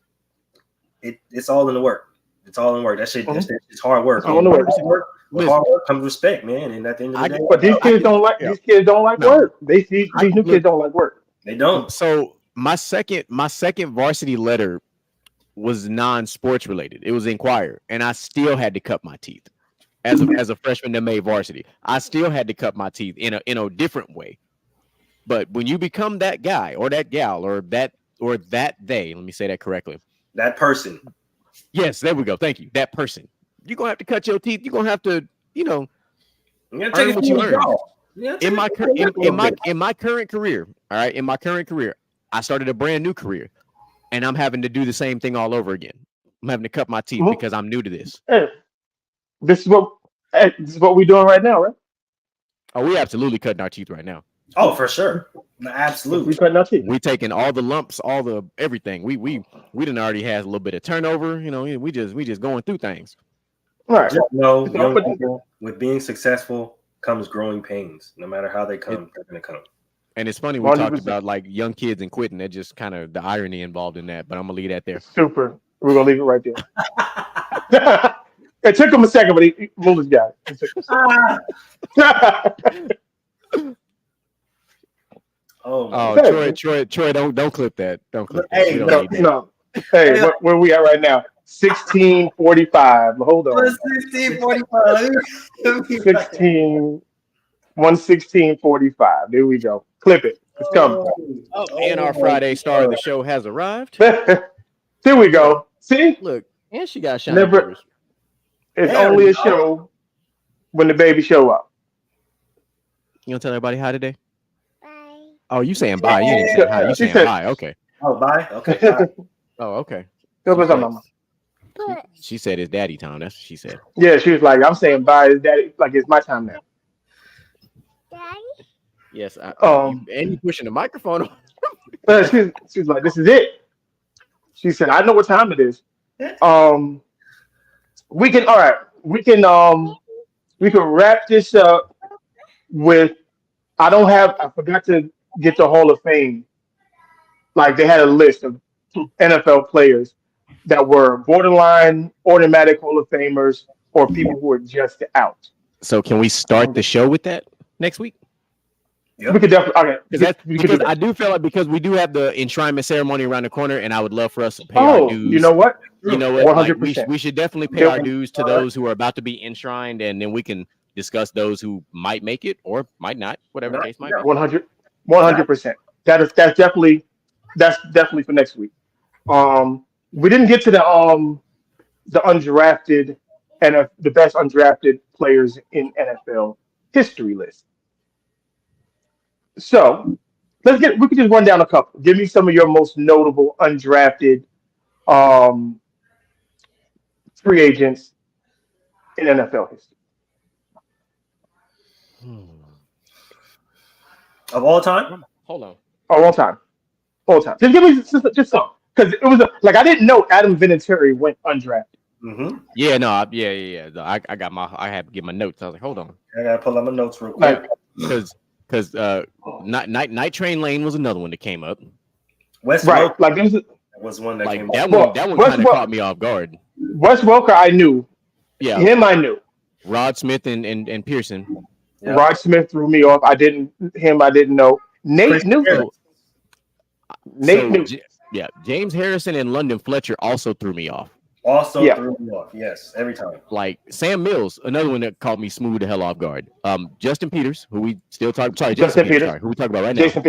it's all in the work. It's all in work. That shit, it's hard work. All in the work. With hard work comes respect, man. And at the end of the day, but these kids don't like work. These new kids don't like work. They don't. So my second varsity letter was non-sports related. It was Inquirer, and I still had to cut my teeth as a freshman that made varsity. I still had to cut my teeth in a different way. But when you become that guy or that gal or that they, let me say that correctly. That person. Yes, there we go. Thank you. That person. You're gonna have to cut your teeth. You're gonna have to, you earn what you earn. In my current career, all right. In my current career, I started a brand new career, and I'm having to do the same thing all over again. I'm having to cut my teeth because I'm new to this. Hey, this is what we're doing right now, right? Oh, we absolutely cutting our teeth right now. Oh, for sure. Absolutely. We cutting our teeth. We taking all the lumps, all the everything. We done already had a little bit of turnover. We just going through things. Right. Just know, young people, with being successful comes growing pains. No matter how they come, they're gonna come. And it's funny we 100%. Talked about like young kids and quitting. That just kind of the irony involved in that. But I'm gonna leave that there. Super. We're gonna leave it right there. It took him a second, but he moved his guy. Troy, don't clip that. Don't clip that. Hey, no. Hey, where we at right now? 16:45. Hold on. 16:45. 1:16:45. There we go. Clip it. It's coming. And our Friday star of the show has arrived. Here we go. See? Look, and she got shiny papers. It's only a show when the baby show up. You gonna tell everybody hi today? Bye. Oh, you saying bye? You didn't say hi. You saying bye? Okay. Oh, bye. Okay. Bye. Oh, okay. She said it's daddy time. That's what she said. Yeah, she was like, I'm saying bye. It's daddy. Like it's my time now. Daddy? Yes. And you pushing the microphone. She's like, this is it. She said, I know what time it is. We can wrap this up with I forgot to get the Hall of Fame. Like they had a list of NFL players that were borderline automatic Hall of Famers or people who were just out. So can we start the show with that next week? Yeah. We could definitely because I do feel like because we do have the enshrinement ceremony around the corner, and I would love for us to pay our dues. You know what? 100%. Like we should definitely pay our dues to those who are about to be enshrined, and then we can discuss those who might make it or might not, whatever the case might be. 100%. That's definitely for next week. We didn't get to the undrafted and the best undrafted players in NFL history list. So we could just run down a couple. Give me some of your most notable undrafted free agents in NFL history. Of all time? Hold on. All time. Just give me just some. Because it was I didn't know Adam Vinatieri went undrafted. Mm-hmm. Yeah, no, yeah. I had to get my notes. I was like, hold on. I gotta pull out my notes real quick. Because Night Train Lane was another one that came up. Wes right, Welker was one that came up. That one kind of caught me off guard. Wes Welker, I knew. Yeah, him I knew. Rod Smith and Pearson. Yep. Rod Smith threw me off. I didn't know. Nate Newton. Yeah, James Harrison and London Fletcher also threw me off. Threw me off. Yes, every time. Like Sam Mills, another one that caught me smooth the hell off guard. Justin Peters, who we still talk. Sorry, Jason Peters. Sorry, who we talk about right now. Jason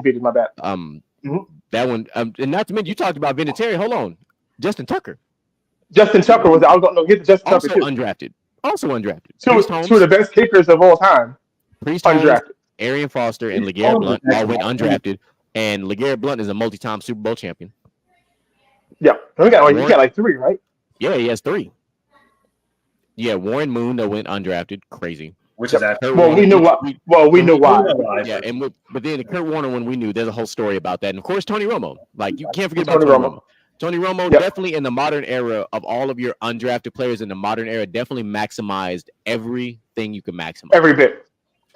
Peters. My bad. That one. And not to mention, you talked about Vinatieri. Hold on, Justin Tucker. Justin Tucker was. I was going to get Justin also Tucker too. Also undrafted. Two of the best kickers of all time. Priest undrafted. Arian Foster and LeGarrette Blount all went undrafted. And LeGarrette Blount is a multi-time Super Bowl champion. Yeah, we got like 3, right? Yeah, he has 3. Yeah, Warren Moon that went undrafted, crazy. Which is after. We knew why. We knew why. Yeah, but then the Kurt Warner one we knew. There's a whole story about that, and of course Tony Romo. Like you can't forget about Tony Romo. Tony Romo definitely in the modern era of all of your undrafted players in the modern era definitely maximized everything you can maximize. Every bit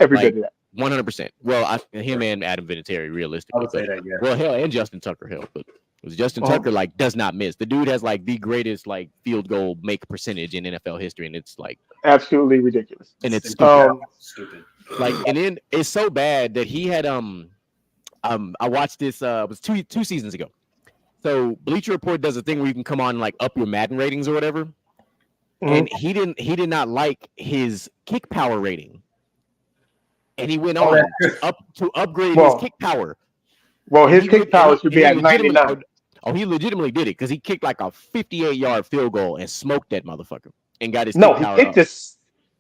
of that. 100%. Well, him and Adam Vinatieri, realistically. I would say that, yeah. Well, hell, and Justin Tucker, but Justin Tucker like does not miss. The dude has like the greatest like field goal make percentage in NFL history, and it's like absolutely ridiculous. And it's stupid. Like, and then it's so bad that he had I watched this it was two seasons ago. So Bleacher Report does a thing where you can come on and like up your Madden ratings or whatever. Mm-hmm. And he did not like his kick power rating. And he went on to upgrade his kick power. Well, his kick power should be at 99. Oh, he legitimately did it because he kicked like a 58-yard field goal and smoked that motherfucker and got his kick power kicked this.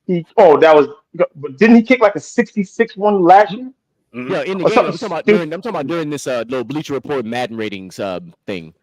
Didn't he kick like a 66 one last year? Mm-hmm. Yeah, in the game. I'm talking about during this little Bleacher Report Madden ratings thing.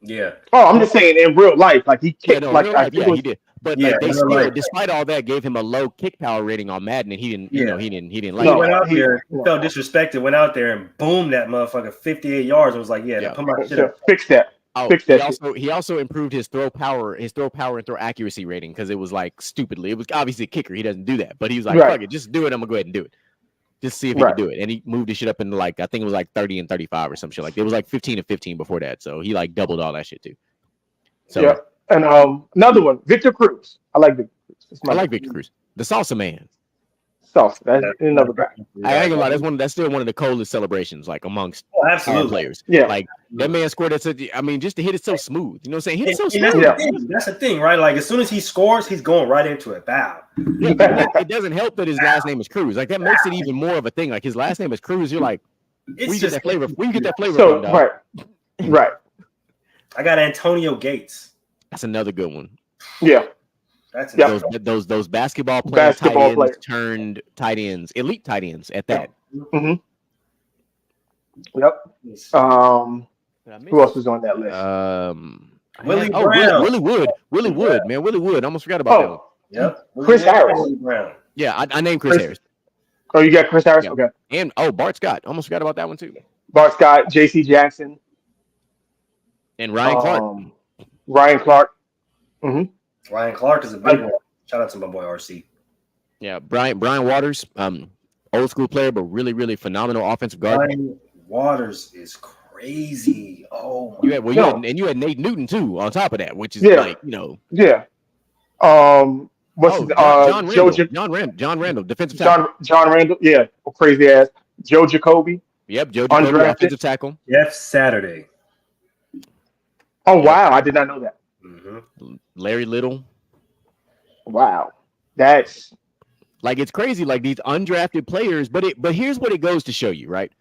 Yeah. Oh, I'm just saying in real life, like he kicked he did. But like they still, despite all that, gave him a low kick power rating on Madden, and he didn't. He didn't like. He went out there, felt disrespected. Went out there and boomed that motherfucker 58 yards. And was like, put my shit up. Fix that. Fix that. He also improved his throw power and throw accuracy rating because it was like stupidly. It was obviously a kicker. He doesn't do that, but he was like, fuck it, just do it. I'm gonna go ahead and do it. Just see if he can do it. And he moved his shit up into like I think it was like 30 and 35 or some shit. Like it was like 15 and 15 before that. So he like doubled all that shit too. So yeah. And another one, Victor Cruz. I like Victor Cruz. I like Victor Cruz. The salsa man. Salsa. That's another guy. I ain't gonna lie. That's still one of the coldest celebrations, like amongst players. Yeah. Like that man scored that. I mean, just to hit it so smooth. You know what I'm saying? Hit it so smooth. That's the thing, right? Like as soon as he scores, he's going right into it. Bow. Yeah, it doesn't help that his last name is Cruz. Like that makes it even more of a thing. Like his last name is Cruz. You're like, where you get that flavor? Where you get that flavor from? Dog? Right. I got Antonio Gates. That's another good one. Yeah. That's those basketball players turned tight ends, elite tight ends at that. Mm-hmm. Yep. Who else was on that list? Willie Brown. Willie Wood, man. Willie Wood. I almost forgot about that one. Yep. Chris Harris. Yeah, I named Chris Harris. Oh, you got Chris Harris? Yeah. Okay. And Bart Scott. Almost forgot about that one too. Bart Scott, J.C. Jackson. And Ryan Clark. Ryan Clark. Mm-hmm. Ryan Clark is a big one. Shout out to my boy RC. Yeah, Brian Waters, old school player, but really, really phenomenal offensive guard. Brian Waters is crazy. Oh, you had Nate Newton too on top of that, which is like Yeah. John Randall, defensive tackle. John Randall, yeah, crazy ass. Joe Jacoby. Yep, Joe Jacoby, offensive tackle. Jeff Saturday. Oh wow, I did not know that. Mm-hmm. Larry Little. Wow, that's like it's crazy. Like these undrafted players, but here's what it goes to show you, right?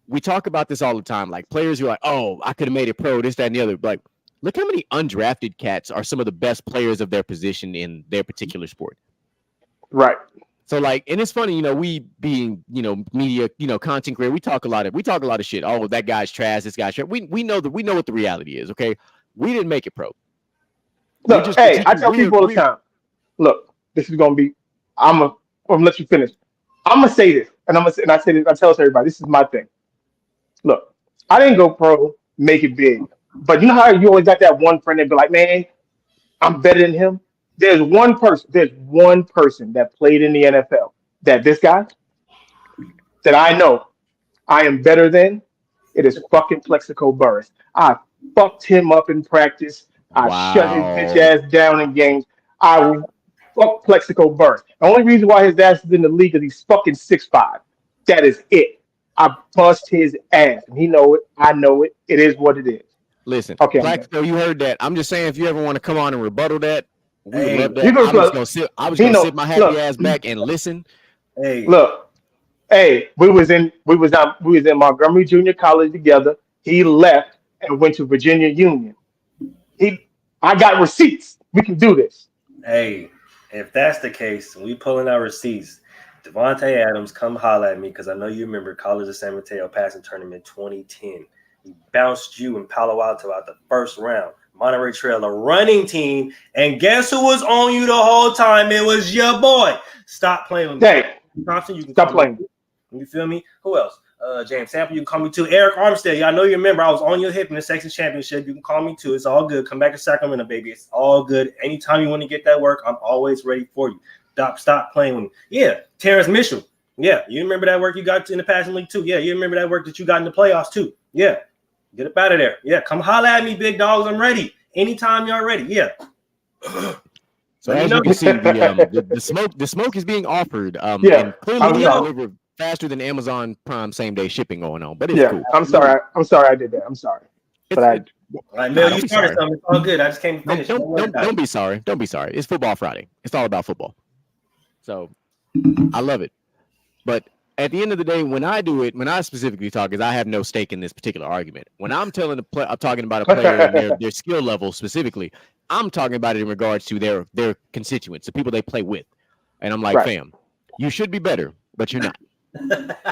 We talk about this all the time. Like players who are like, oh, I could have made it pro, this, that, and the other. Like, look how many undrafted cats are some of the best players of their position in their particular sport. Right. So like, and it's funny, we being, media, content creator, we talk a lot of shit. Oh, that guy's trash. This guy's trash. We know what the reality is. Okay. We didn't make it pro. Look, I tell people all the time, look, this is going to be, I'm going to let you finish. I'm going to say this and I say this, I tell everybody, this is my thing. Look, I didn't go pro, make it big, but you know how you always got that one friend that be like, man, I'm better than him. There's one person that played in the NFL that this guy that I know I am better than. It is fucking Plexico Burris. I fucked him up in practice. I shut his bitch ass down in games. I fucked Plexico Burris. The only reason why his ass is in the league is he's fucking 6'5". That is it. I bust his ass. And he know it. I know it. It is what it is. Listen, okay, Plexico, you heard that. I'm just saying if you ever want to come on and rebuttal that, we would love that. I was gonna sit my happy ass back and listen. Hey, look. Hey, we was in Montgomery Junior College together. He left and went to Virginia Union. I got receipts. We can do this. Hey, if that's the case, we pulling our receipts. Devontae Adams, come holler at me because I know you remember College of San Mateo passing tournament 2010. He bounced you in Palo Alto out the first round. Monterey Trail, a running team, and guess who was on you the whole time? It was your boy. Stop playing with me. Hey, Thompson, you can stop playing. You feel me? Who else? James Sample, you can call me too. Eric Armstead, y'all know you remember I was on your hip in the Texas Championship. You can call me too. It's all good. Come back to Sacramento, baby. It's all good. Anytime you want to get that work, I'm always ready for you. Stop playing with me. Yeah, Terrence Mitchell. Yeah, you remember that work you got in the Passion League too. Yeah, you remember that work that you got in the playoffs too. Yeah, get up out of there. Yeah, come holler at me, big dogs. I'm ready. Anytime y'all ready. Yeah. So as you can see, the smoke is being offered. And clearly we deliver faster than Amazon Prime same day shipping going on. But it's cool. I'm sorry I did that. I'm sorry. But Mel, you started something. It's all good. I just came to finish. Don't be sorry. Don't be sorry. It's Football Friday. It's all about football. So I love it. But at the end of the day, when I do it, when I specifically talk, is I have no stake in this particular argument. When I'm talking about a player and their skill level specifically, I'm talking about it in regards to their constituents, the people they play with. And I'm like, fam, you should be better, but you're not.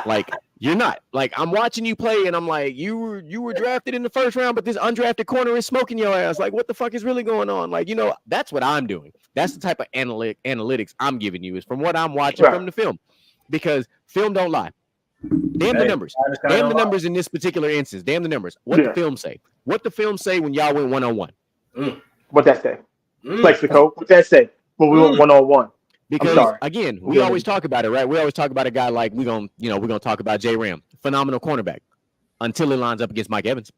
Like, you're not. Like, I'm watching you play, and I'm like, you were drafted in the first round, but this undrafted corner is smoking your ass. Like, what the fuck is really going on? Like, that's what I'm doing. That's the type of analytics I'm giving you, is from what I'm watching from the film. Because film don't lie. Damn the numbers. Damn the numbers in this particular instance. Damn the numbers. What the film say? What the film say when y'all went 1-on-1? What that say? Plexico. What that say when we went 1-on-1? Because again, we always talk about it, right? We always talk about a guy like we're gonna talk about J. Ram, phenomenal cornerback, until it lines up against Mike Evans.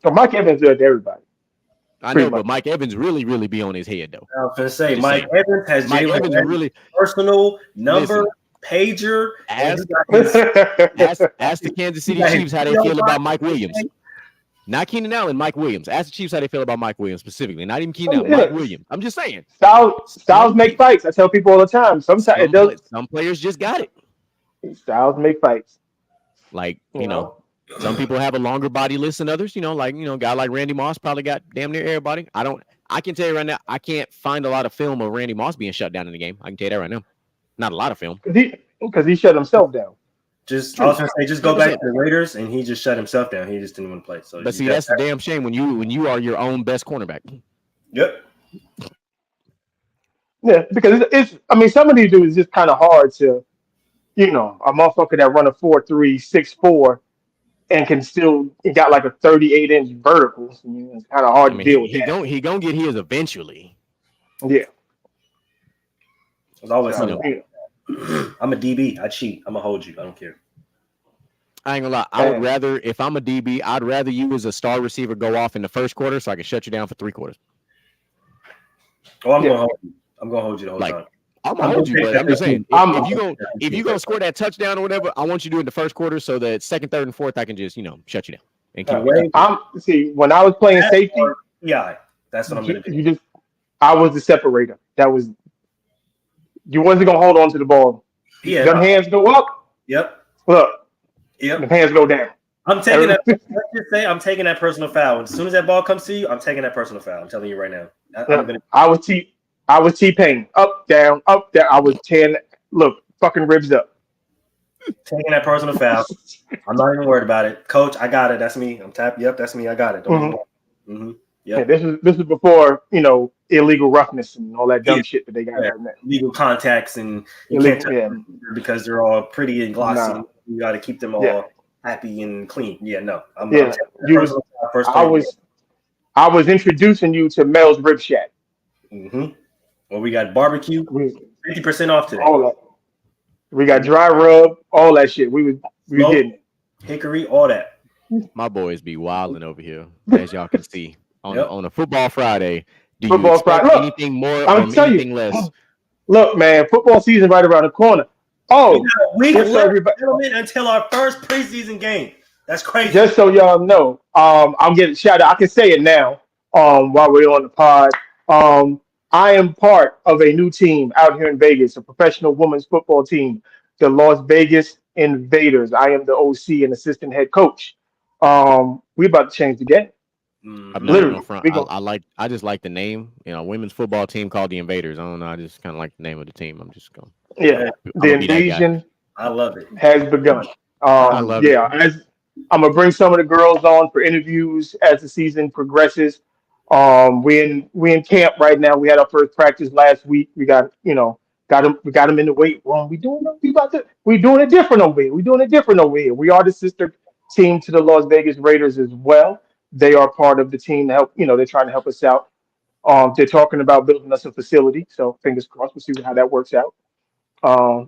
So Mike Evans is everybody. I know, but Mike Evans really be on his head though. I was gonna say Mike Evans has really personal number pager. Ask the Kansas City Chiefs how they feel about Mike Williams. Not Keenan Allen, Mike Williams. Ask the Chiefs how they feel about Mike Williams specifically. Not even Keenan Allen, Mike Williams. I'm just saying. Styles make fights. I tell people all the time. Sometimes it does. Some players just got it. Styles make fights. Like, some people have a longer body list than others. A guy like Randy Moss probably got damn near everybody. I can tell you right now, I can't find a lot of film of Randy Moss being shut down in the game. I can tell you that right now. Not a lot of film. Because he shut himself down. I was gonna say, just go back to the Raiders, and he just shut himself down. He just didn't want to play. So, but see, that's a damn shame when you are your own best cornerback. Yep. Yeah, because it's. I mean, some of these dudes is just kind of hard to, a motherfucker that run a 4.3, 6.4, and can still got like a 38-inch vertical. It's kind of hard to deal with. He gonna get his eventually. Yeah. There's always something. I'm a DB. I cheat. I'm gonna hold you. I don't care. I ain't gonna lie. I would rather, if I'm a DB, I'd rather you as a star receiver go off in the first quarter so I can shut you down for 3 quarters. Oh, I'm gonna hold you. I'm gonna hold you the whole time. I'm gonna hold you, but I'm just saying, if you gonna score that touchdown or whatever, I want you to do it in the first quarter so that second, third, and fourth, I can just shut you down. And see, when I was playing safety, that's what I'm gonna do. I was the separator. That was. You wasn't gonna hold on to the ball. Yeah, them hands go up. Yep. Look. Yep. The hands go down. I'm taking that. Let's just say I'm taking that personal foul. As soon as that ball comes to you, I'm taking that personal foul. I'm telling you right now. I was T-Pain. Up, down, up, down. I was 10. Look, fucking ribs up. Taking that personal foul. I'm not even worried about it, Coach. I got it. That's me. I'm tapped. Yep, that's me. I got it. Yep. Yeah, this is before illegal roughness and all that dumb shit that they got right now. Legal contacts and you can't because they're all pretty and glossy. Nah. You got to keep them all happy and clean. Yeah, no. I was introducing you to Mel's Rib Shack. Well, we got barbecue, 50% off today. All that. We got dry rub, all that shit. We getting hickory, all that. My boys be wilding over here, as y'all can see. On a football Friday, do you expect anything more or anything less? Look, man, football season right around the corner. Oh, we got a week until our first preseason game. That's crazy. Just so y'all know, I'm getting shout out. I can say it now. While we're on the pod, I am part of a new team out here in Vegas, a professional women's football team, the Las Vegas Invaders. I am the OC and assistant head coach. We about to change the game. Literally, I just like the name. Women's football team called the Invaders. I don't know. I just kind of like the name of the team. I'm just going. Yeah, the invasion. I love it. Has begun. I love it. I'm gonna bring some of the girls on for interviews as the season progresses. We in camp right now. We had our first practice last week. We got We got him in the weight room. We doing it different over here. We doing it different over here. We are the sister team to the Las Vegas Raiders as well. They are part of the team to help. They're trying to help us out. They're talking about building us a facility. So fingers crossed. We'll see how that works out.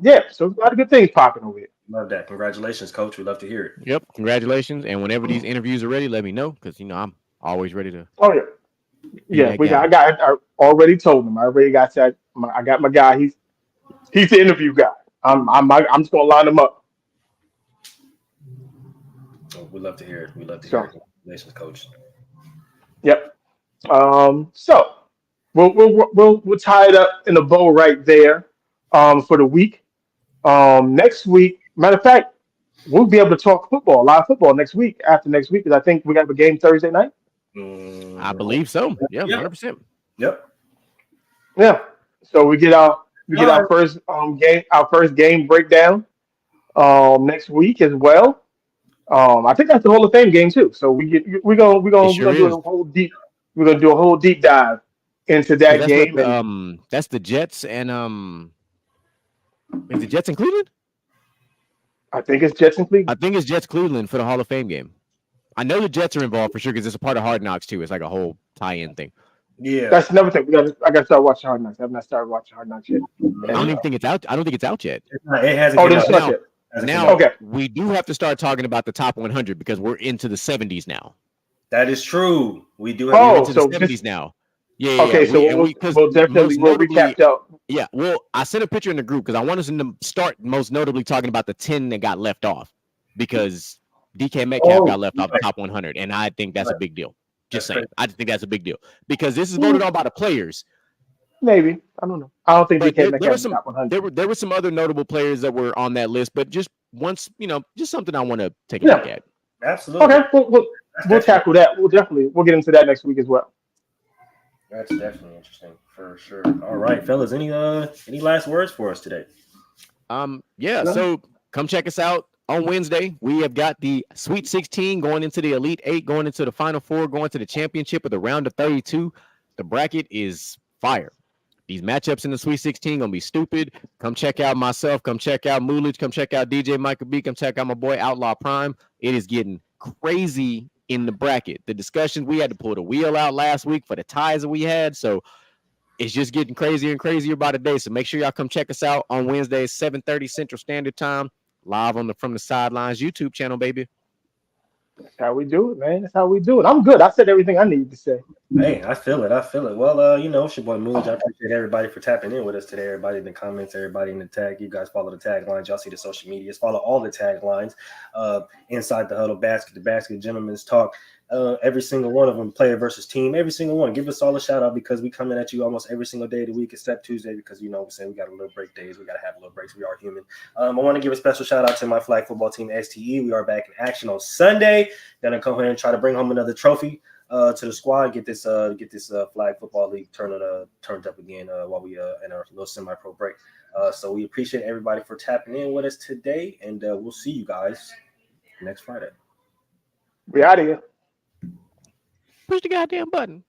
Yeah. So a lot of good things popping over here. Love that. Congratulations, coach. We love to hear it. Yep. Congratulations. And whenever these interviews are ready, let me know because I'm always ready to Oh yeah. be Yeah. that guy. I already told him. I already got that. I got my guy. He's the interview guy. I'm just gonna line him up. Oh, we love to hear it. We love to hear So it. Congratulations, coach. yep. So we'll tie it up in a bow right there. For the week. Next week, matter of fact, we'll be able to talk football, live football next week. After next week, because I think we have a game Thursday night. I believe so. Yeah, 100%. Yep. Yeah. So we get All right. our first game breakdown next week as well. I think that's the Hall of Fame game too. So It we're sure gonna do is. a whole deep dive into Because that that's what game. And that's the Jets and is it Jets and Cleveland? I think it's Jets and I Cleveland. think it's Jets Cleveland for the Hall of Fame game. I know the Jets are involved for sure because it's a part of Hard Knocks too. It's like a whole tie-in thing. Yeah. That's another thing. I gotta start watching Hard Knocks. I have not started watching Hard Knocks yet. I don't even think it's out. I don't think it's out yet. It hasn't Oh, came didn't out. start Now, yet. Hasn't came now out. Okay. we do have to start talking about the top 100 because we're into the 70s now. That is true. We do We're have Oh, into the so 70s now. Yeah, yeah, yeah. okay. So We because we'll definitely most we'll notably, recap that. yeah. Well, I sent a picture in the group because I want us to start most notably talking about the 10 that got left off because DK Metcalf got Oh, left off the right. top 100, and I think that's a big deal. Just That's saying, crazy. I just think that's a big deal because this is voted on by the players. Maybe I don't know. I don't think But DK there Metcalf was is some top 100. there were some other notable players that were on that list, but just once just something I want to take a Yeah. look at. Absolutely. Okay. That's We'll definitely, tackle that. We'll get into that next week as well. that's definitely interesting for sure. All right, fellas. Any last words for us today? Yeah, No? so come check us out on Wednesday. We have got the Sweet 16 going into the Elite 8, going into the Final Four, going to the championship of the round of 32. The bracket is fire. These matchups in the Sweet 16 gonna be stupid. Come check out myself. Come check out Moolich. Come check out DJ Michael B. Come check out my boy Outlaw Prime. It is getting crazy in the bracket. The discussions we had to pull the wheel out last week for the ties that we had. So it's just getting crazier and crazier by the day. So make sure y'all come check us out on Wednesdays, 7:30 Central Standard Time, live on the From the Sidelines YouTube channel, baby. That's how we do it, man. That's how we do it. I'm good. I said everything I needed to say. Hey, I feel it. I feel it. Well, it's your boy Mooj. I appreciate everybody for tapping in with us today. Everybody in the comments, everybody in the tag. You guys follow the taglines. Y'all see the social medias. Follow all the taglines. Inside the Huddle, Basket to Basket, Gentlemen's Talk. Every single one of them, player versus team. Every single one. Give us all a shout out because we coming at you almost every single day of the week except Tuesday because we say we got a little break days. We got to have a little breaks. We are human. I want to give a special shout out to my flag football team, STE. We are back in action on Sunday. Gonna come here and try to bring home another trophy to the squad. Get this flag football league turned up again while we in our little semi-pro break. So we appreciate everybody for tapping in with us today, and we'll see you guys next Friday. We out of here. Push the goddamn button.